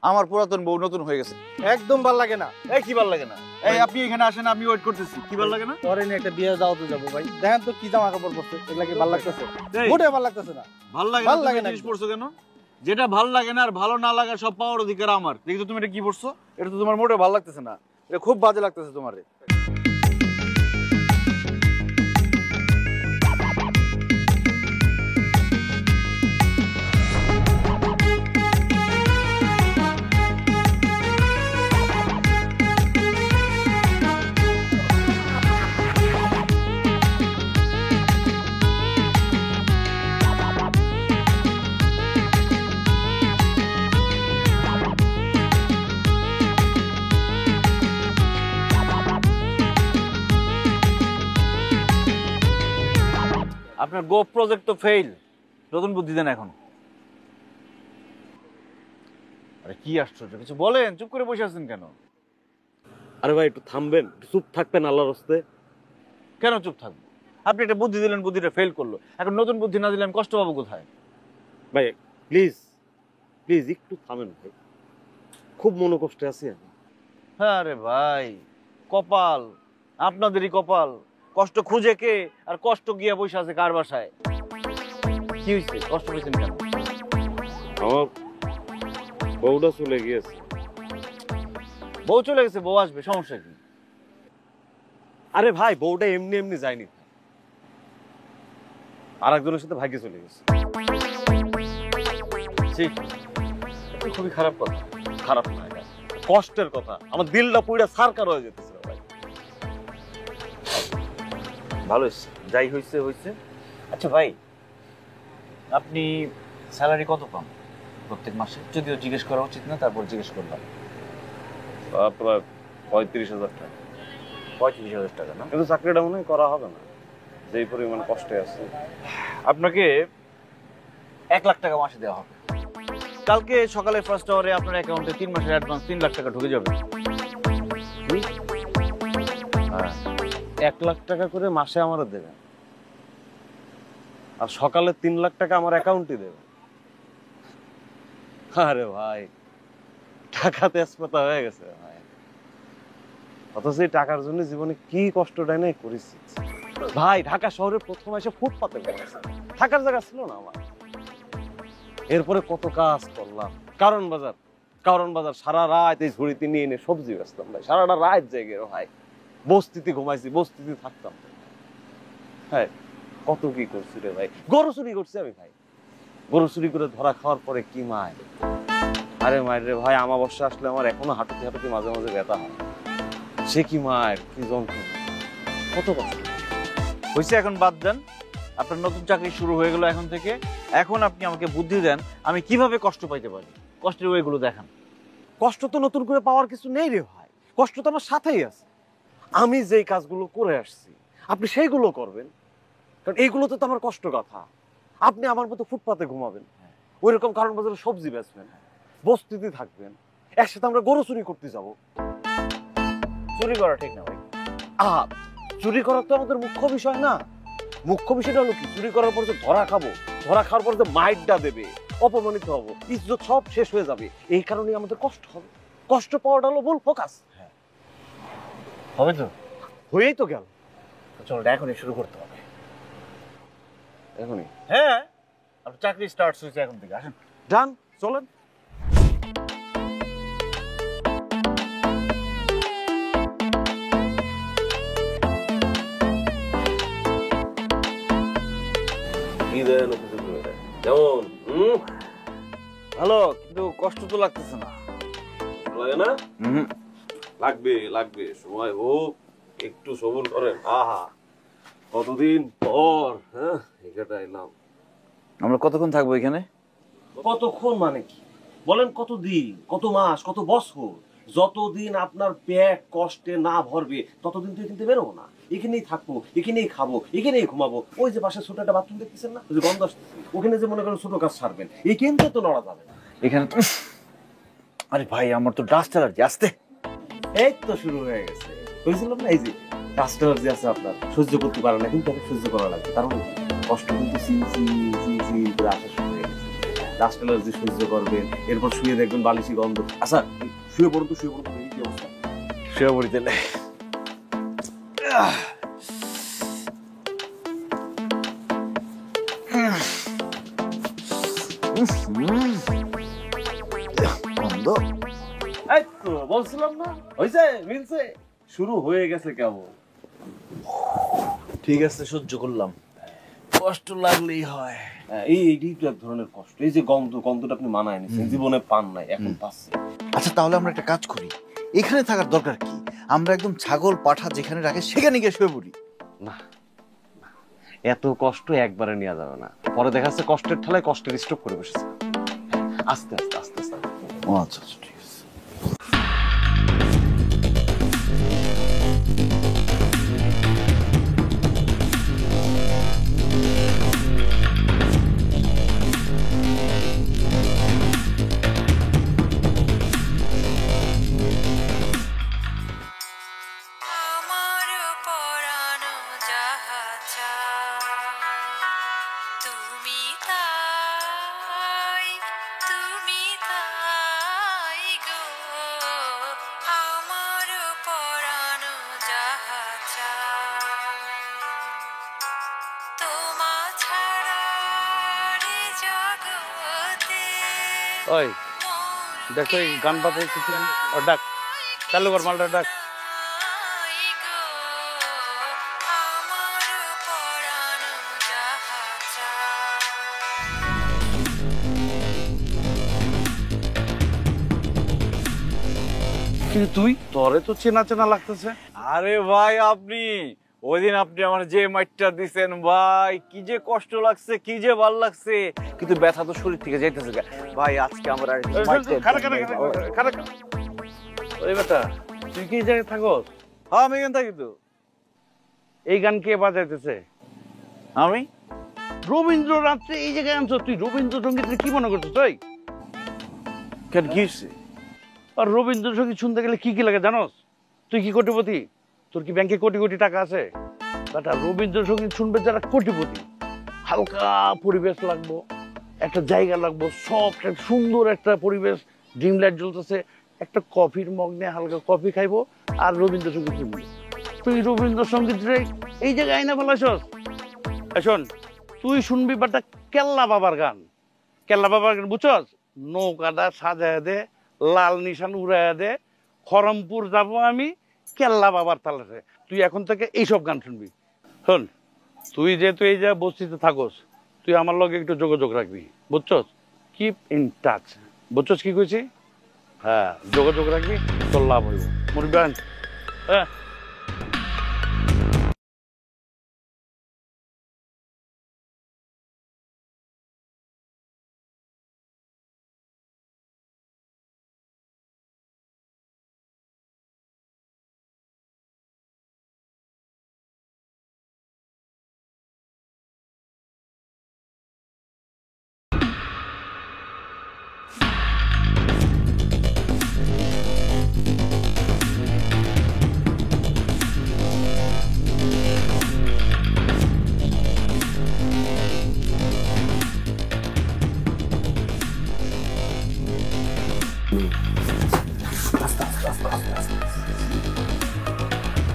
[SPEAKER 3] আমার পুরাতন বউ নতুন হয়ে গেছে।
[SPEAKER 8] একদম ভাল লাগে না।
[SPEAKER 3] এই কি ভাল লাগে না? এই আপনি এখানে আসেন, আমি ওয়েট করতেছি। কি ভাল লাগে না?
[SPEAKER 8] পরে নিয়ে একটা বিয়ে দাওয়াতে যাবো ভাই, দেখেন তো কি জামা কাপড় পরছে, এগুলা কি ভাল লাগতেছে?
[SPEAKER 3] এই,
[SPEAKER 8] মোটে ভাল লাগতেছে না।
[SPEAKER 3] ভাল লাগে
[SPEAKER 8] ভাল
[SPEAKER 3] না?
[SPEAKER 8] লাগে
[SPEAKER 3] তুমি
[SPEAKER 8] না
[SPEAKER 3] জিনিস
[SPEAKER 8] একদম।
[SPEAKER 3] পড়ছো কেন? যেটা ভাল লাগে না আর ভালো না লাগা সব পাওয়ার অধিকার আমার। দেখি তো তুমি এটা কি পড়ছো? এটা তো তোমার মোটে ভাল লাগতেছে না, এটা খুব বাজে লাগতেছে তোমারে। আপনার গোপ প্রজেক্ট তো ফেল, নতুন বুদ্ধি দেন এখন। আরে কি আশ্চর্য, কিছু বলেন, চুপ করে বসে আছেন কেন?
[SPEAKER 6] আরে ভাই একটু থামবেন, একটু চুপ থাকবেন আল্লাহর হস্তে।
[SPEAKER 3] কেন চুপ থাকবো? আপনি একটা বুদ্ধি দিলেন, বুদ্ধিটা ফেল করলো, এখন নতুন বুদ্ধি না দিলে আমি কষ্ট পাবো কোথায়?
[SPEAKER 6] ভাই প্লিজ প্লিজ একটু থামেন ভাই, খুব মনোকষ্টে আছি আমি।
[SPEAKER 3] হ্যাঁ রে ভাই, কপাল আপনাদেরই কপাল। কষ্ট খুঁজে কে আর কষ্ট গিয়া বসে আছে কার বাসায়? কি হয়েছে, কষ্ট পেয়েছেন কেন?
[SPEAKER 6] আমার বউটা চলে গিয়েছে।
[SPEAKER 3] বউ চলে গেছে, বউ আসবে, সমস্যা কি?
[SPEAKER 6] আরে ভাই বউটা এমনি এমনি যায়নি, আর একজনের সাথে ভাগ্যে চলে গেছে।
[SPEAKER 3] খুবই খারাপ কথা।
[SPEAKER 6] খারাপ না, এটা কষ্টের কথা। আমার দিলটা পুরো সারকার হয়ে যেতেছিল ভাই।
[SPEAKER 3] ভালো হয়েছে, যাই হয়েছে হয়েছে। আচ্ছা ভাই, আপনি স্যালারি কত পান প্রত্যেক মাসে? যদিও জিজ্ঞেস করা উচিত না, তারপর জিজ্ঞেস করলাম।
[SPEAKER 6] প্রায় 35,000 টাকা।
[SPEAKER 3] 35,000 টাকা না?
[SPEAKER 6] কিন্তু চাকরিটা মনে হয় করা হবে না, যেই পরিমাণ কষ্টে আছে।
[SPEAKER 3] আপনাকে 1 লাখ টাকা মাসে দেওয়া হবে। কালকে সকালে ফার্স্ট আওয়ারে আপনার অ্যাকাউন্টে 3 মাসের অ্যাডভান্স 3 লাখ টাকা ঢুকে যাবে।
[SPEAKER 6] হ্যাঁ, 1 লাখ টাকা করে মাসে আমারও দেবেন, আর সকালে 3 লাখ টাকা আমার অ্যাকাউন্টে দেবেন। আরে ভাই, টাকাতে আসপাতা হয়ে গেছে ভাই। অথচ এই টাকার জন্য জীবনে কি কষ্টটাই নাই করেছি ভাই। ঢাকা শহরে প্রথম এসে ফুটপাতে পড়েছে, থাকার জায়গা ছিল না আমার। এরপরে কত কাজ করলাম, কারণ বাজার সারা রাত এই ঝুড়িতে নিয়ে এনে সবজি বেচতাম ভাই। সারাটা রাত জেগে ভাই, বস্তিতে ঘুমাইছি, বস্তিতে থাকতাম। হ্যাঁ, কত কি করছি রে ভাই। গরু চুরি করছি আমি ভাই, গরু চুরি করে ধরা খাওয়ার পরে কি মায়। আরে মায়ের রে ভাই, আমাবস্যা আসলে আমার এখনো হাঁটুতে হাঁটুতে মাঝে মাঝে ব্যথা হয়। সে কি মায়ের, কি যন্ত্রণা, কত কষ্ট
[SPEAKER 3] হয়েছে। এখন বাদ দেন, আপনার নতুন চাকরি শুরু হয়ে গেল এখন থেকে। এখন আপনি আমাকে বুদ্ধি দেন, আমি কিভাবে কষ্ট পাইতে পারি, কষ্টের ওয়েগুলো দেখান।
[SPEAKER 6] কষ্ট তো নতুন করে পাওয়ার কিছু নেই রে ভাই, কষ্ট তো আমার সাথেই আছে। আমি যেই কাজগুলো করে আসছি আপনি সেইগুলো করবেন, কারণ এইগুলোতে তো আমার কষ্ট কথা। আপনি আমার মতো ফুটপাতে ঘুমাবেন, ওই রকম কারণ বাজারে সবজি বেচবেন, বস্তিতে থাকবেন, একসাথে আমরা গরু চুরি করতে যাব।
[SPEAKER 3] চুরি করা ঠিক না ভাই।
[SPEAKER 6] আহা, চুরি করা তো আমাদের মুখ্য বিষয় না। মুখ্য বিষয়টা হলো কি, চুরি করার পর যে ধরা খাবো, ধরা খাওয়ার পর যে মাইরটা দেবে, অপমানিত হবো, ইজ্জত সব শেষ হয়ে যাবে। এই কারণে আমাদের কষ্ট হবে। কষ্ট পাওয়াটা হলো মূল ফোকাস।
[SPEAKER 3] হবে তো,
[SPEAKER 6] হয়েই তো গেল।
[SPEAKER 3] চলো এখনই শুরু করতে হবে।
[SPEAKER 6] এখনই?
[SPEAKER 3] হ্যাঁ, আপনার চাকরি স্টার্ট হয়েছে এখন থেকে, আসেন।
[SPEAKER 6] ডান, চলেন। কেমন?
[SPEAKER 3] ভালো, কিন্তু কষ্ট তো লাগতেছে না।
[SPEAKER 6] লাগে না? লাগবে, সময় হোক, একটু সবুর করেন। আহা, কতদিন পর এখানে এলাম।
[SPEAKER 3] আমরা কতক্ষণ থাকবো এখানে?
[SPEAKER 6] কতক্ষণ মানে কি বলেন? কতদিন, কত মাস, কত বছর? যতদিন আপনার পেট কষ্টে না ভরবে ততদিন তো কিন্তু বেরোবো না। এখানেই থাকবো, এখানেই খাবো, এখানেই ঘুমাবো। ওই যে পাশে ছোট একটা বাথরুম দেখতেছেন না, ওই যে গন্ধ আসতেছে, ওখানে যে মনে করেন ছোট কাজ সারবেন, এই কেন্দ্রে তো নড়া যাবে না
[SPEAKER 3] এখানে তো। আরে ভাই, আমার তো ডাস্ট অ্যালার্জি। আসতে,
[SPEAKER 6] এই তো শুরু হয়ে গেছে। বুঝছিলাম না, এই যে ডাস্ট অ্যালার্জি আছে আপনার, সহ্য করতে পারে না, কিন্তু তাকে সহ্য করা লাগবে। কারণ কষ্ট কিন্তু সিল করে আসা শুরু হয়ে গেছে। ডাস্ট অ্যালার্জি সহ্য করবেন, এরপর শুয়ে দেখবেন বালিশি গন্ধ। আচ্ছা, শুয়ে পড়ুন তো, শুয়ে পড়ুন। কি অবস্থা?
[SPEAKER 3] শুয়ে পড়ি তাহলে।
[SPEAKER 6] এই তো বলছিলাম না, হয়েছে, মিলছে, শুরু হয়ে গেছে। কেমন?
[SPEAKER 3] ঠিক আছে, সহ্য করলাম। কষ্ট লাগলেই হয়।
[SPEAKER 6] এইটাই তো এক ধরনের কষ্ট। এই যে গন্ধটা আপনি মানায় নিচ্ছেন, জীবনে পান নাই, এখন পাচ্ছেন।
[SPEAKER 9] আচ্ছা, তাহলে আমরা একটা কাজ করি, এখানে থাকার দরকার কি? আমরা একদম ছাগল পাঠা যেখানে রাখে সেখানে গিয়ে শুয়ে পড়ি।
[SPEAKER 6] না, এত কষ্ট একবারে নেওয়া যাবে না। পরে দেখা যাচ্ছে কষ্টের ঠেলায় কষ্টের স্ট্রোক করে বসেছে। আস্তে আস্তে আস্তে আস্তে।
[SPEAKER 9] ও আচ্ছা, ঠিক আছে।
[SPEAKER 8] ওই দেখো এই গান বাজে কিছু ডাক চালু কর মালটা ডাক। কিন্তু তুই তোরে তো চেনা চেনা লাগতেছে।
[SPEAKER 3] আরে ভাই আপনি ওই দিন আপনি আমার যে মাইটটা দিছেন ভাই, কি যে কষ্ট লাগছে, কি যে ভাল লাগছে, কিন্তু ব্যথা তো শরীর থেকে যাইতেছে ভাই। আজকে আমরা
[SPEAKER 8] ওই বেটা তুই কি জায়গায় থাকস?
[SPEAKER 3] হ্যাঁ আমি এখানে থাকি তো।
[SPEAKER 8] এই গান কে বাজাইতেছে?
[SPEAKER 3] আমি
[SPEAKER 8] রবীন্দ্র রাত্রে এই জায়গায় আনছো তুই? রবীন্দ্রসঙ্গীত কি মনে করছো তুই?
[SPEAKER 3] কেন কি হচ্ছে?
[SPEAKER 8] আর রবীন্দ্রসঙ্গীত শুনতে গেলে কি কি লাগে জানোস? তুই কি কোটিপতি? তোর কি ব্যাংকে কোটি কোটি টাকা আছে? বেটা রবীন্দ্রসঙ্গীত শুনবে যারা কোটিপতি, হালকা পরিবেশ লাগবো, একটা জায়গা লাগবো, সব সুন্দর একটা পরিবেশ, ডিম লাইট জ্বলতেছে, একটা কফির মগ নিয়ে হালকা কফি খাইবো আর রবীন্দ্রসঙ্গীত শুনবো। তুই রবীন্দ্রসঙ্গীত রে এই জায়গায় আইনা ফেলাইছস। শোন, তুই শুনবি বেটা কেল্লা বাবার গান। কেল্লা বাবার গান বুঝছস? নৌকাটা সাজায় দে, লাল নিশান উড়াইয়া দে, খরমপুর যাবো আমি কেল্লা বাবার তালাতে। তুই এখন থেকে এইসব গান শুনবি। শোন, তুই যেহেতু এই জায়গায় বস্তিতে থাকস, তুই আমার লগে একটু যোগাযোগ রাখবি, বুঝছস? কিপ ইন টাচ, বুঝছস কি কইছি? হ্যাঁ, যোগাযোগ রাখবি, তোর লাভ হইব। মুরব্বান, হ্যাঁ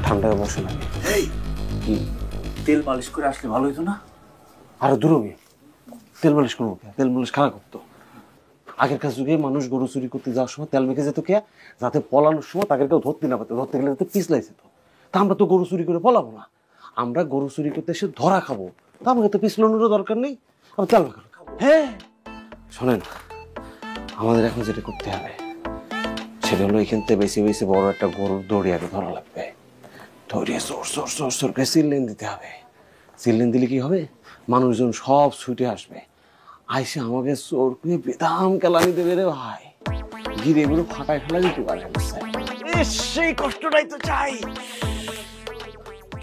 [SPEAKER 6] ঠান্ডায় বসে না।
[SPEAKER 3] তেল মালিশ করে আসলে ভালো হইতো না?
[SPEAKER 6] আরো দূর হবে। তেল মালিশ করবো কে? তেল মালিশ খারাপ করতো। আগেরকার যুগে মানুষ গরু চুরি করতে যাওয়ার সময় তেল মেখে যেত কে? যাতে পলানোর সময় তাকে কেউ ধরতে না পারতো, ধরতে গেলে যাতে পিছলাই যেত। তা আমরা তো গরু চুরি করে পলাবো না, আমরা গরু চুরি করতে এসে ধরা খাবো, তা আমাকে তো পিছলানোরও দরকার নেই, আমরা তেল মাখানো খাবো। হ্যাঁ শোনেন, আমাদের এখন যেটা করতে হবে সেটা হলো এখান থেকে বেশি বেশি বড় একটা গরুর দড়ি আগে ধরা লাগবে। ধরিয়ে জোর জোর জোর জোর করে চিল্লেন দিতে হবে। চিল্লেন দিলে কি হবে? মানুষজন সব ছুটে আসবে, আইসে আমাকে চোর করে বেদাম কেলানি দেবে রে ভাই। গিরে এগুলো ফাটায় ফেলা দিতে পারে।
[SPEAKER 3] সেই কষ্টটাই তো চাই।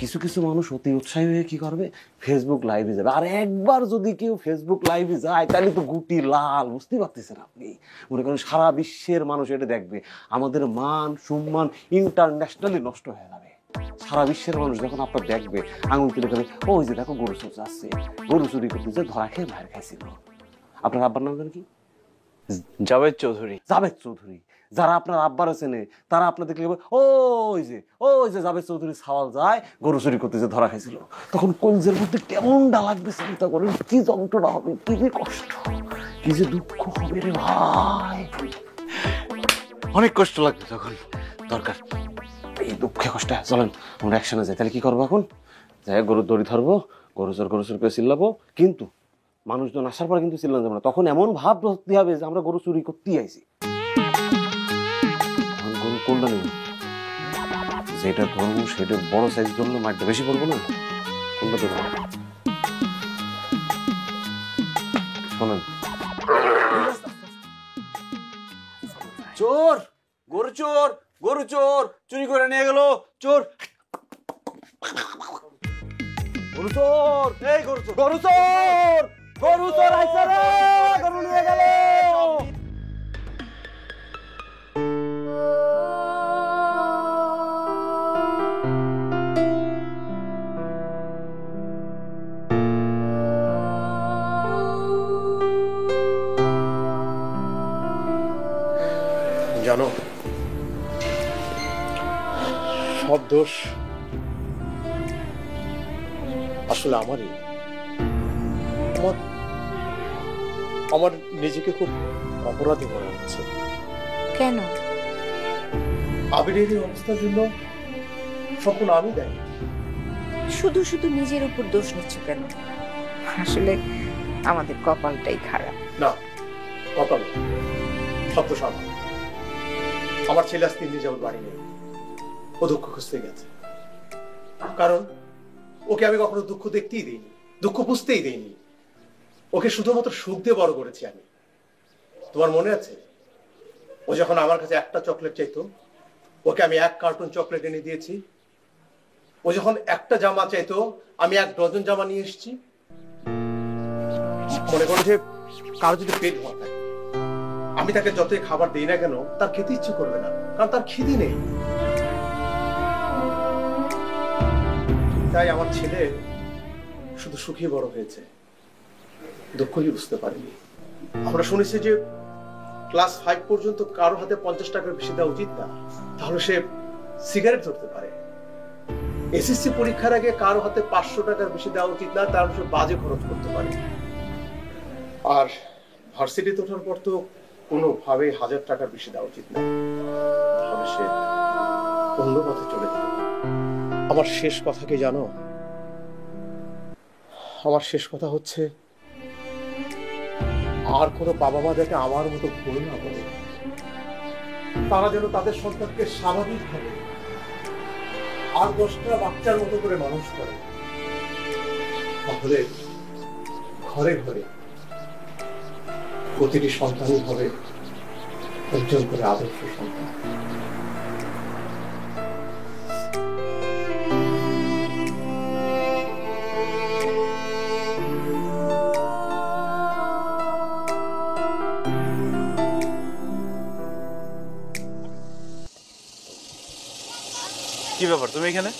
[SPEAKER 6] কিছু কিছু মানুষ অতি উৎসাহী হয়ে কি করবে? ফেসবুক লাইভে যাবে। আর একবার যদি কেউ ফেসবুক লাইভে যায় তাহলে তো গুটি লাল, বুঝতে পারতেছেন আপনি? মনে করেন সারা বিশ্বের মানুষ এটা দেখবে, আমাদের মান সম্মান ইন্টারন্যাশনালি নষ্ট হয়ে যাবে। সারা বিশ্বের মানুষ যখন আপনার দেখবে, আঙুল তুলে দেবে, ওই যে দেখো গরু চোর যাচ্ছে, গরু চুরি করতে যে ধরা খেয়ে মায়ের খাইছিল। আপনার আব্বার নাম জানেন কি?
[SPEAKER 3] জাভেদ চৌধুরী।
[SPEAKER 6] জাভেদ চৌধুরী। যারা আপনার আব্বার চেনে তারা আপনার দেখলে ওই যে জাভেদ চৌধুরী সাওয়াল যায় গরু চুরি করতে যে ধরা খাইছিল, তখন কলজের মধ্যে কেমনটা লাগবে চিন্তা করেন। কি যন্ত্রণা হবে, কি যে কষ্ট, কি যে দুঃখ হবে রে ভাই। অনেক কষ্ট লাগবে তখন। দরকার এই দুঃখে কষ্টে চলেন আমরা একসাথে যাই। তাহলে কি করবো এখন? যাই গরুর দড়ি ধরবো, গরু চোর করে চিল্লাবো, কিন্তু মানুষজন আসার পরে কিন্তু চিল্লানো যাবে না। তখন এমন ভাব ধরতে হবে যে আমরা গরু চুরি করতেই আইছি। গরু কোনটা নেব? যেটা ধরবো সেটা বড় সাইজ ধরলে মাঠটা বেশি পড়বো না? কোনটা ধরবো? শোনেন,
[SPEAKER 3] চোর, গরু চোর, গরু চোর, চুরি করে নিয়ে গেল চোর। গরু চোর, এই গরু চোর, গরু চোর, গরু চোর আইছে রে, গরু নিয়ে গেল।
[SPEAKER 2] জানো, সব দোষ আসলে আমারই। আমার নিজেকে খুব অপরাধী মনে হচ্ছে।
[SPEAKER 7] কেন?
[SPEAKER 2] আবিরের এই অবস্থার জন্য সম্পূর্ণ আমি দায়ী।
[SPEAKER 7] শুধু শুধু নিজের উপর দোষ নিচ্ছ কেন? আসলে আমাদের কপালটাই খারাপ।
[SPEAKER 2] না, কপাল সত্য সাধন। আমার ছেলে আজ 3 দিন যাবত বাড়ি নেই, ও দুঃখ খুঁজতে গেছে। কারণ ওকে আমি কখনো দুঃখ দেখতেই দিইনি, দুঃখ বুঝতেই দিইনি। ওকে শুধুমাত্র সুখ দিয়ে বড় করেছি আমি। তোমার মনে আছে, ও যখন আমার কাছে একটা চকলেট চাইতো, ওকে আমি 1 কার্টুন চকলেট এনে দিয়েছি। ও যখন একটা জামা চাইতো, আমি 1 ডজন জামা নিয়ে এসেছি। মনে করো যে কারো যদি পেট ভরা থাকে, আমি তাকে যতই খাবার দিই না কেন, তার খেতে ইচ্ছে করবে না, কারণ তার খিদে নেই। তাই আমার ছেলে শুধু সুখী বড় হয়েছে, দুঃখই বুঝতে পারেনি। আমরা শুনেছি যে ক্লাস 5 পর্যন্ত কারো হাতে 50 টাকার বেশি দেওয়া উচিত না, তাহলে সে সিগারেট ধরতে পারে। এসএসসি পরীক্ষার আগে কারো হাতে 500 টাকার বেশি দেওয়া উচিত না, তাহলে সে বাজে খরচ করতে পারে। আর ভার্সিটিতে ওঠার পর তো কোনোভাবে 1000 টাকার বেশি দেওয়া উচিত না, তাহলে সে অন্য পথে চলে যেতে পারে। আমার শেষ কথা কি জানো? আমার শেষ কথা হচ্ছে, আর কোনো বাবা মা যাতে আমার মতো ভুল না করে, তারা যেন তাদের সন্তানকে স্বাভাবিকভাবে আর 10টা বাচ্চার মতো করে মানুষ করে, তাহলে ঘরে ঘরে প্রতিটি সন্তানই হবে একজন করে আদর্শ সন্তান।
[SPEAKER 3] কি ব্যাপার, তুমি এখানে?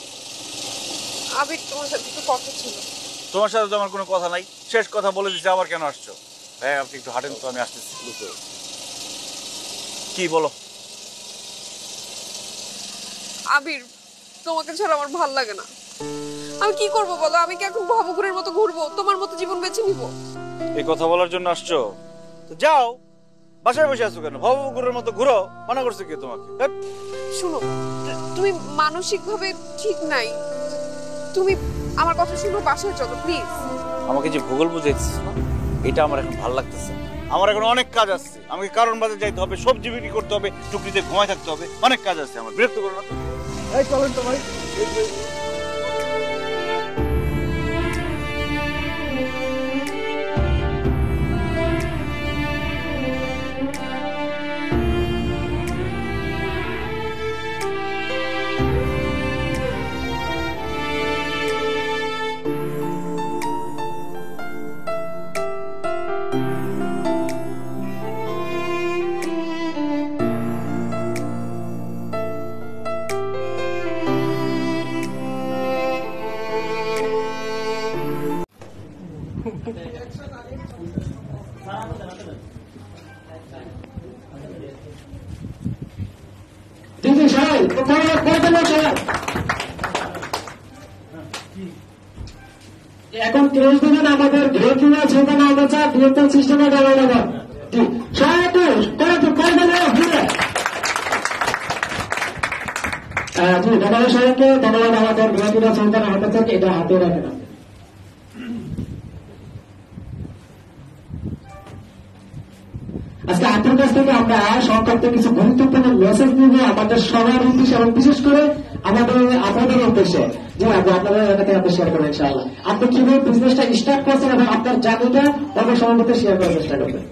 [SPEAKER 4] আবির, তোমার সাথে একটু কথা ছিল।
[SPEAKER 3] তোমার সাথে তো আমার কোনো কথা নাই, শেষ কথা বলে দিচ্ছি, আবার কেন আসছো? হ্যাঁ, আপনি একটু হাঁটেন তো, আমি আসতেছি। কি বলো?
[SPEAKER 4] আবির, তোমাকে ছাড়া আমার ভাল লাগে না। আমি কি করব বলো? আমি কি এখন ভবঘুরের মতো ঘুরবো, তোমার মতো জীবন বেছে নিব?
[SPEAKER 3] এই কথা বলার জন্য আসছো? তো যাও, বাসায় বসে আছো কেন? ভবঘুরের মতো ঘুরো, মানা করছে কি তোমাকে?
[SPEAKER 4] শোনো, তুমি মানসিকভাবে ঠিক নাই। তুমি আমার কথা শুনো, বাসায় চলো প্লিজ।
[SPEAKER 3] আমাকে যে ভূগোল বুঝাইছিস না, এটা আমার এখন ভালো লাগতেছে। আমার এখন অনেক কাজ আছে, আমাকে কারণ বাজার যাইতে হবে, সবজি বিক্রি করতে হবে, টুকরিতে ঘুমায় থাকতে হবে, অনেক কাজ আছে আমার। বিরক্ত করো না তো। এই চলেন তো ভাই।
[SPEAKER 10] এখন 30 দিন আমাদের ঘেরা যেখানে আমরা চাই বৃহত্তর সিস্টেমে দেওয়া যাবে। ধন্যবাদ সবাইকে, ধন্যবাদ আমাদের ঘেরা সন্তান হাতে থেকে এটা হাতে রাখেন। আজকে আপনার কাছ থেকে আমরা সংক্ষিপ্ত কিছু গুরুত্বপূর্ণ মেসেজ নিব আমাদের সবার উদ্দেশ্যে এবং বিশেষ করে আপনাদের উদ্দেশ্যে, যে আপনাদের এলাকাতে আপনি শেয়ার করবেন ইনশাআল্লাহ। আপনি কিভাবে বিজনেসটা স্টার্ট করছেন এবং আপনার জার্নিটা অনেক সময় মধ্যে শেয়ার করার চেষ্টা করবেন।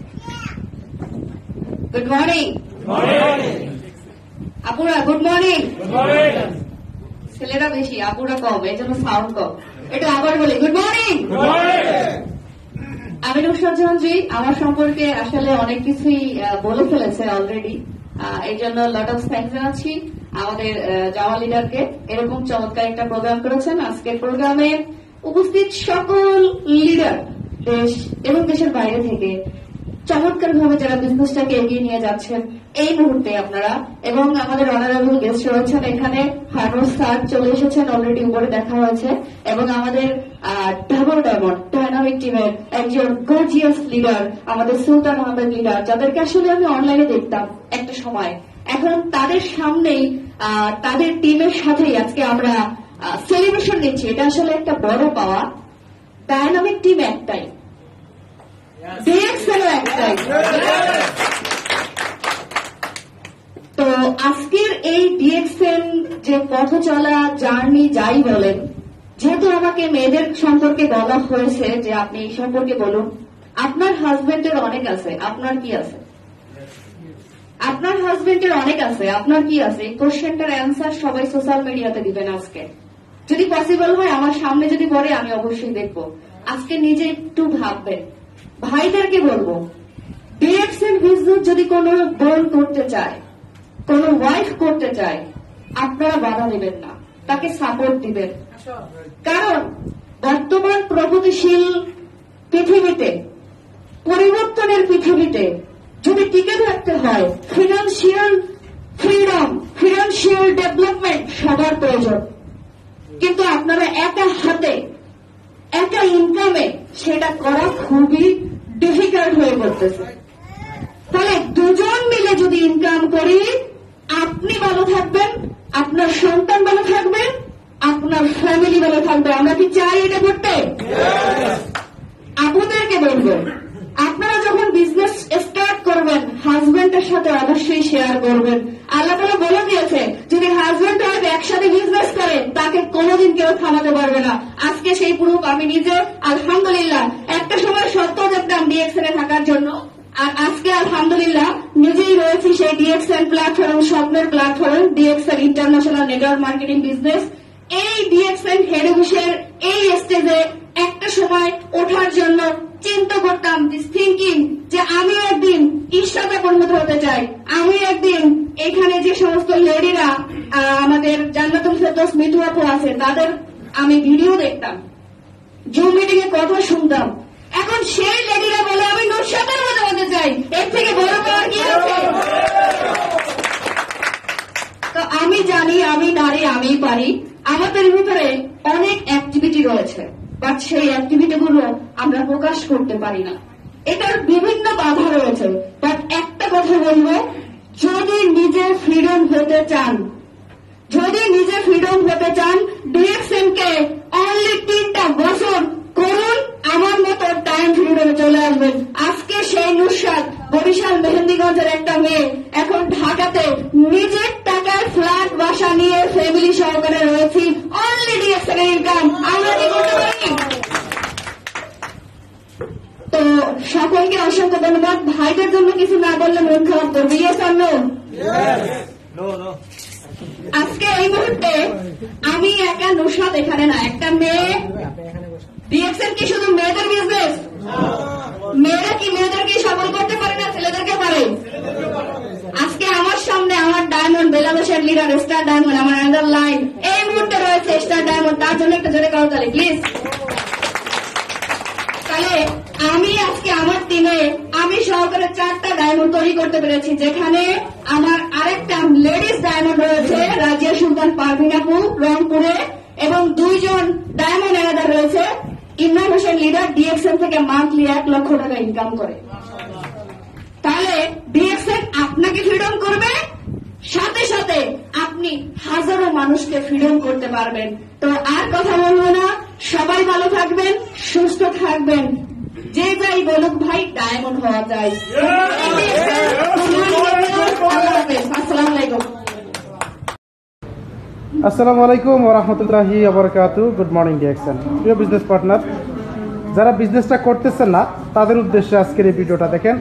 [SPEAKER 11] গুড মর্নিং আপুরা, গুড মর্নিং। ছেলেরা বেশি, আপুরা কম, এই জন্য সাউন্ড কম। এটা আবার বলি, গুড মর্নিং। আমি নুসরাত জাহান, আমার সম্পর্কে আসলে অনেক কিছুই বলে ফেলেছে অলরেডি, এই জন্য লট অফ থ্যাঙ্কস জানাচ্ছি আমাদের জাওয়া লিডারকে। এরকম চমৎকার একটা প্রোগ্রাম করেছেন। আজকের প্রোগ্রামে উপস্থিত সকল লিডার দেশ এবং দেশের বাইরে থেকে চমৎকার ভাবে যারা বিজনেসটাকে এগিয়ে নিয়ে যাচ্ছেন এই মুহূর্তে আপনারা, এবং আমাদের অনারেবল গেস্ট রয়েছেন এখানে, হারুন স্যার চলে এসেছেন অলরেডি, উপরে দেখা হয়েছে, এবং আমাদের ডাবল ডায়মন্ড ডায়নামিক টিমের একজন গর্জিয়াস লিডার আমাদের সুলতান আহমেদ লিডার, যাদেরকে আসলে আমি অনলাইনে দেখতাম একটা সময়, এখন তাদের সামনেই তাদের টিমের সাথেই আজকে আমরা সেলিব্রেশন নিচ্ছি। এটা আসলে একটা বড় পাওয়া। ডায়নামিক টিম একটাই, ডিএক্সএল একটাই। তো আজকের এই ডিএক্সএল যে পথ চলা জার্নি যাই বলেন, যেহেতু আমাকে মেয়েদের সম্পর্কে বলা হয়েছে যে আপনি এই সম্পর্কে বলুন, আপনার হাজবেন্ডের অনেক আছে, আপনার কি আছে? আপনার হাজবেন্ডের অনেক আছে, আপনার কি আছে? এই কোশ্চেনটার অ্যান্সার সবাই সোশ্যাল মিডিয়াতে দিবেন আজকে, যদি পসিবল হয়। আমার সামনে যদি পড়ে আমি অবশ্যই দেখবো। আজকে নিজে একটু ভাববেন। ভাইদেরকে বলবো, ডিএক্সএল বিজনেস যদি কোনো বোন করতে চায়, কোনো ওয়াইফ করতে চায়, আপনারা বাধা দিবেন না, তাকে সাপোর্ট দিবেন। কারণ বর্তমান প্রগতিশীল পৃথিবীতে, পরিবর্তনের পৃথিবীতে যদি টিকে থাকতে হয়, ফিনান্সিয়াল ফ্রিডম, ফিনান্সিয়াল ডেভেলপমেন্ট সবার প্রয়োজন। কিন্তু আপনারা একা হাতে, একা ইনকামে সেটা করা খুবই ডিফিকাল্ট হয়ে পড়তেছে। তাহলে দুজন মিলে যদি ইনকাম করি, আপনি ভালো থাকবেন, আপনার সন্তান ভালো থাকবে, আপনার ফ্যামিলি ভালো থাকবে। আমরা কি চাই এটা করতে? আপনাদেরকে বলবো, আপনারা যখন বিজনেস স্টার্ট করবেন, হাজবেন্ডের সাথে অবশ্যই শেয়ার করবেন। আল্লাহ তাআলা বলে দিয়েছে, যদি হাজবেন্ড আর একসাথে বিজনেস করে, তাকে কোনোদিন কেউ থামাতে পারবে না। আজকে সেই প্রুফ আমি নিজে, আলহামদুলিল্লাহ। একটা সময় সত্য দেখতাম ডিএক্সএল এ থাকার জন্য, আর আজকে আলহামদুলিল্লাহ নিজেই রয়েছি সেই ডিএক্সএল প্ল্যাটফর্ম, স্বপ্নের platform, DXL international network marketing business. এই ডিএক্সএল হেড অফিসের এই স্টেজে একটা সময় ওঠার জন্য চিন্তা করতাম, থিঙ্কিং, যে আমি একদিন ইশরাতে পরিণত হতে চাই। আমি একদিন এখানে যে সমস্ত লেডিরা আমাদের জান্নাতুল ফেরদৌস মিতু আপু আছে, তাদের আমি ভিডিও দেখতাম, জুম মিটিং এ কথা শুনতাম। এখন সেই লেডিরা বলে আমি নুরশাতের মতো হতে চাই। এর থেকে বড় পাওয়ার কি আছে? তো আমি জানি আমি নারী, আমি পারি। আমাদের ভিতরে অনেক অ্যাক্টিভিটি রয়েছে, বাট সেই অ্যাক্টিভিটি গুলো আমরা প্রকাশ করতে পারি না। এটার বিভিন্ন বাধা রয়েছে। বাট একটা কথা বলবো, যদি নিজে ফ্রিডম হতে চান, যদি নিজে ফ্রিডম হতে চান, ডিএক্সএল কে অনলি 3টা বছর করুন, আমার মতো টাইম ফ্রিডমে চলে আসবেন। আজকে সেই নুসরাত বরিশাল মেহেন্দিগঞ্জের একটা মেয়ে এখন ঢাকাতে নিজের টাকার ফ্ল্যাট বাসা নিয়ে ফ্যামিলি সহকারে রয়েছি, অনলি ডিএক্সএল ইনকাম। আমরা কি করতে পারি? তো সকলকে অসংখ্য ধন্যবাদ। ভাইদের জন্য কিছু না বললে মন খারাপ করবে। ইয়েস আর নো? আজকে এই মুহূর্তে আমি একা নুসরাত এখানে না, একটা মেয়ে। ডিএক্সএল কি শুধু মেয়েদের বিজনেস? মেয়েরা কি মেয়েদেরকে সফল করতে পারে না, ছেলেদেরকে পারে? আজকে আমার সামনে আমার ডায়মন্ড, বেলারুশের লিডার স্টার ডায়মন্ড, আমার আন্ডার লাইন এই মুহূর্তে রয়েছে স্টার ডায়মন্ড। তার জন্য একটা জোরে করো তাহলে প্লিজ। তাহলে আমি আজকে আমার টিমে আমি সহকারে 4টা ডায়মন্ড তৈরি করতে পেরেছি, যেখানে আমার আরেকটা লেডিস ডায়মন্ড রয়েছে রাজিয়া সুলতান পারভিন আপু রংপুরে, এবং 2 জন ডায়মন্ড এনাদার রয়েছে ইমরান হোসেন লিডার, ডিএক্সএল থেকে মান্থলি 1 লক্ষ টাকা ইনকাম করে। তাহলে ডিএক্সএল আপনাকে ফ্রিডম করবে, সাথে সাথে আপনি হাজারো মানুষকে ফ্রিডম করতে পারবেন। তো আর কথা বলবো না, সবাই ভালো থাকবেন, সুস্থ থাকবেন। যে যাই বলুক ভাই, ডায়মন্ড হওয়া যায়। আসসালামু আলাইকুম।
[SPEAKER 12] আসসালামু আলাইকুম ওয়া রাহমাতুল্লাহি ওয়া বারাকাতুহু। গুড মর্নিং ডিএক্সএল প্রিয় বিজনেস পার্টনার, যারা বিজনেসটা করতেছেন না তাদের উদ্দেশ্যে আজকের এই ভিডিওটা দেখেন।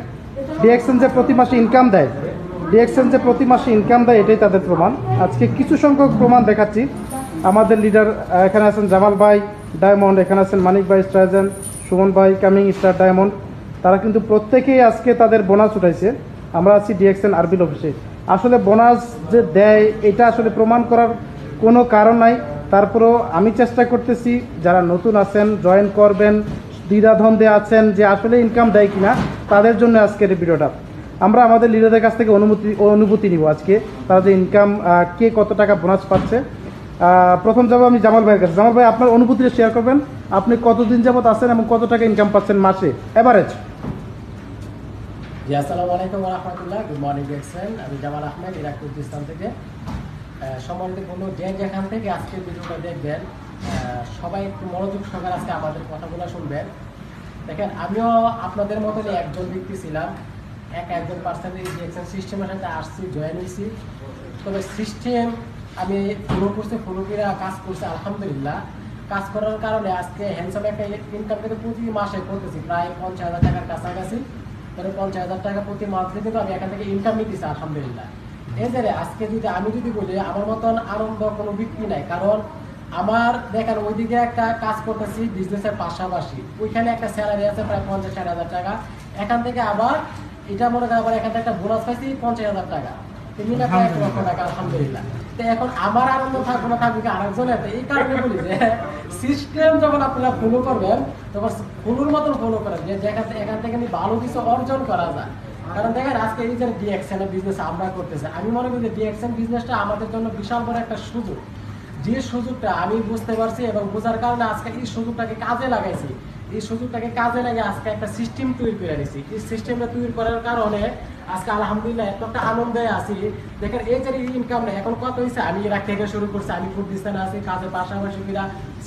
[SPEAKER 12] ডিএক্সএল যে প্রতি মাসে ইনকাম দেয়, ডিএক্সএল যে প্রতি মাসে ইনকাম দেয়, এটাই তাদের প্রমাণ। আজকে কিছু সংখ্যক প্রমাণ দেখাচ্ছি। আমাদের লিডার এখানে আছেন জামাল ভাই ডায়মন্ড, এখানে আছেন মানিক ভাই স্ট্রাইজেন, সুমন ভাই কামিং স্টার ডায়মন্ড। তারা কিন্তু প্রত্যেকেই আজকে তাদের বোনাস উঠাইছে। আমরা আছি ডিএক্সএল আরবিল অফিসে। আসলে বোনাস যে দেয় এটা আসলে প্রমাণ করার কোনো কারণ নাই, তারপরেও আমি চেষ্টা করতেছি যারা নতুন আছেন জয়েন করবেন, দ্বিধাদ্বন্দ্বে আছেন যে আসলে ইনকাম দেয় কিনা, তাদের জন্য আজকের এই ভিডিওটা। আমরা আমাদের লিডারদের কাছ থেকে অনুভূতি নিব আজকে, তারা যে ইনকাম কে কত টাকা বোনাস পাচ্ছে। প্রথম যাবো আমি জামাল ভাইয়ের কাছে। জামাল ভাই, আপনার অনুভূতিটা শেয়ার করবেন, আপনি কতদিন যাবত আছেন এবং কত টাকা ইনকাম পাচ্ছেন মাসে এভারেজ?
[SPEAKER 13] জি, আসসালামু আলাইকুম ওয়া রাহমাতুল্লাহ। গুড মর্নিং দেখছেন, আমি জামাল আহমেদ, ইরাক কুর্দিস্তান থেকে। সম্মানিত বন্ধু, যে যেখান থেকে আজকের ভিডিওটা দেখবেন, সবাই একটু মনোযোগ সহকারে আজকে আমাদের কথাগুলো শুনবেন। দেখেন, আমিও আপনাদের মতনই একজন ব্যক্তি ছিলাম, একজন পার্সেন্টেজ ডিএক্সএন সিস্টেমের সাথে আসছি, জয়েন হয়েছি। তবে সিস্টেম আমি ফলো করছি, ফলো করে কাজ করছি আলহামদুলিল্লাহ। কাজ করার কারণে আজকে হ্যান্ডসাম একটা ইনকাম কিন্তু প্রতি মাসে করতেছি, প্রায় 50,000 টাকার কাছাকাছি। 50,000 টাকা প্রতি মাসে কিন্তু আমি এখান থেকে ইনকাম নিতেছি আলহামদুলিল্লাহ। এই যে আজকে আমি যদি বলি, আমার মতন আনন্দ কোনো ব্যক্তি নাই। কারণ আমার দেখেন, ওইদিকে একটা কাজ করতেছি বিজনেসের পাশাপাশি, ওইখানে একটা স্যালারি আছে প্রায় 50,000 টাকা। এখান থেকে আবার এটা মনে করেন আবার এখান থেকে একটা বোনাস পাইছি 50,000 টাকা, 3 লাখ 1 লক্ষ টাকা আলহামদুলিল্লাহ। তো এখন আমার আনন্দ থাকবে না থাকবে কি আরেকজনের? এই কারণে বলি যে সিস্টেম যখন আপনারা ফলো করবেন তখন ফলোর মতন ফলো করেন, যে এখান থেকে ভালো কিছু অর্জন করা যায়। কারণ দেখেন, আজকে এই যে ডিএক্সএন বিজনেস আমরা করতেছি, আমি মনে করি যে ডিএক্সএন বিজনেসটা আমাদের জন্য বিশাল বড় একটা সুযোগ। যে সুযোগটা আমি বুঝতে পারছি এবং বোঝার কারণে আজকে এই সুযোগটাকে কাজে লাগাইছি। এই সুযোগটাকে কাজে লাগিয়ে আজকে একটা সিস্টেম তৈরি করে নিছি। এই সিস্টেমটা তৈরি করার কারণে আজকে আলহামদুলিল্লাহ এত একটা আনন্দে আছি। দেখেন, এই যে ইনকাম না এখন কত হয়েছে, আমি ইরাক থেকে শুরু করছি, আমি কুর্দিস্তানে আছি, কাজের পাশাপাশি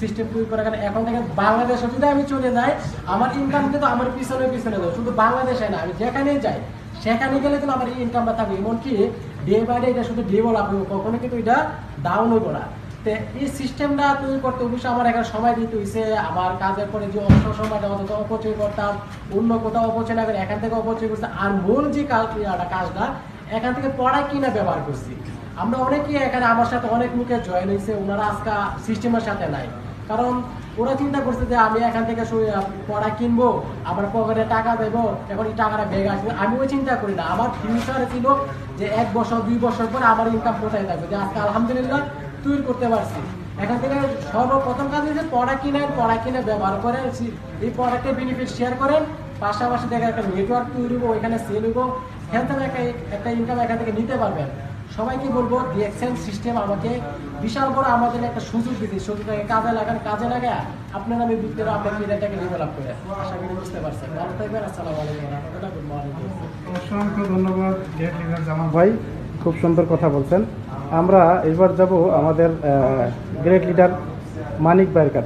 [SPEAKER 13] সিস্টেম তৈরি করার কারণে এখন দেখেন বাংলাদেশে যদি আমি চলে যাই, আমার ইনকাম কিন্তু আমার পিছনে যায়। শুধু বাংলাদেশে না, আমি যেখানেই যাই সেখানে গেলে কিন্তু আমার এই ইনকামটা থাকবে। এমনকি ডে বাই ডে এটা শুধু ডেভেলপ হবে, কখনো কিন্তু এটা ডাউন হইব না। তো এই সিস্টেমটা তৈরি করতে অবশ্যই আমার এখানে সময় দিতে হয়েছে। আমার কাজের পরে যে অবসর সময়টা অন্তত অপচয় করতাম, অন্য কোথাও অপচয় না করে এখান থেকে অপচয় করছি। আর মূল যে কাজটা এখান থেকে পড়া কিনা ব্যবহার করছি। আমরা অনেকেই এখানে আমার সাথে অনেক লোকে জয়েন হয়েছে, ওনারা আজকে সিস্টেমের সাথে নাই। কারণ ওরা চিন্তা করছে যে আমি এখান থেকে পড়া কিনবো, আমার পকেটে টাকা দেবো, এখন এই টাকাটা বেগ আসবে। আমি ওই চিন্তা করি না, আমার ফিউচারে ছিল যে 1 বছর 2 বছর পরে আমার ইনকাম কোথায় থাকবে। যে আজকে আলহামদুলিল্লাহ তৈরি করতে পারছি। এখান থেকে সর্বপ্রথম কাজ হচ্ছে পড়া কিনে ব্যবহার করে এই প্রোডাক্টের বেনিফিট শেয়ার করেন, পাশাপাশি দেখে একটা নেটওয়ার্ক তৈরি হবো, ওইখানে সেল হবো, এখান থেকে একটা ইনকাম এখান থেকে নিতে পারবেন। সবাইকে বলবো, ডিএক্সএন সিস্টেম আমাকে বিশাল বড় আমাদের একটা সুযোগ দিতে, সুযোগটাকে কাজে লাগা আপনার আমি বিক্রি আপনার ক্যারিয়ারটাকে ডেভেলপ করে। আশা করি বুঝতে পারছেন। ভালো থাকবেন। আসসালামু আলাইকুম ওয়া রাহমাতুল্লাহ। Good morning.
[SPEAKER 12] অসংখ্য ধন্যবাদ জামাল ভাই, খুব সুন্দর কথা বলছেন। আমরা এবার যাব আমাদের গ্রেট লিডার মানিক ভাইয়ের কাছে।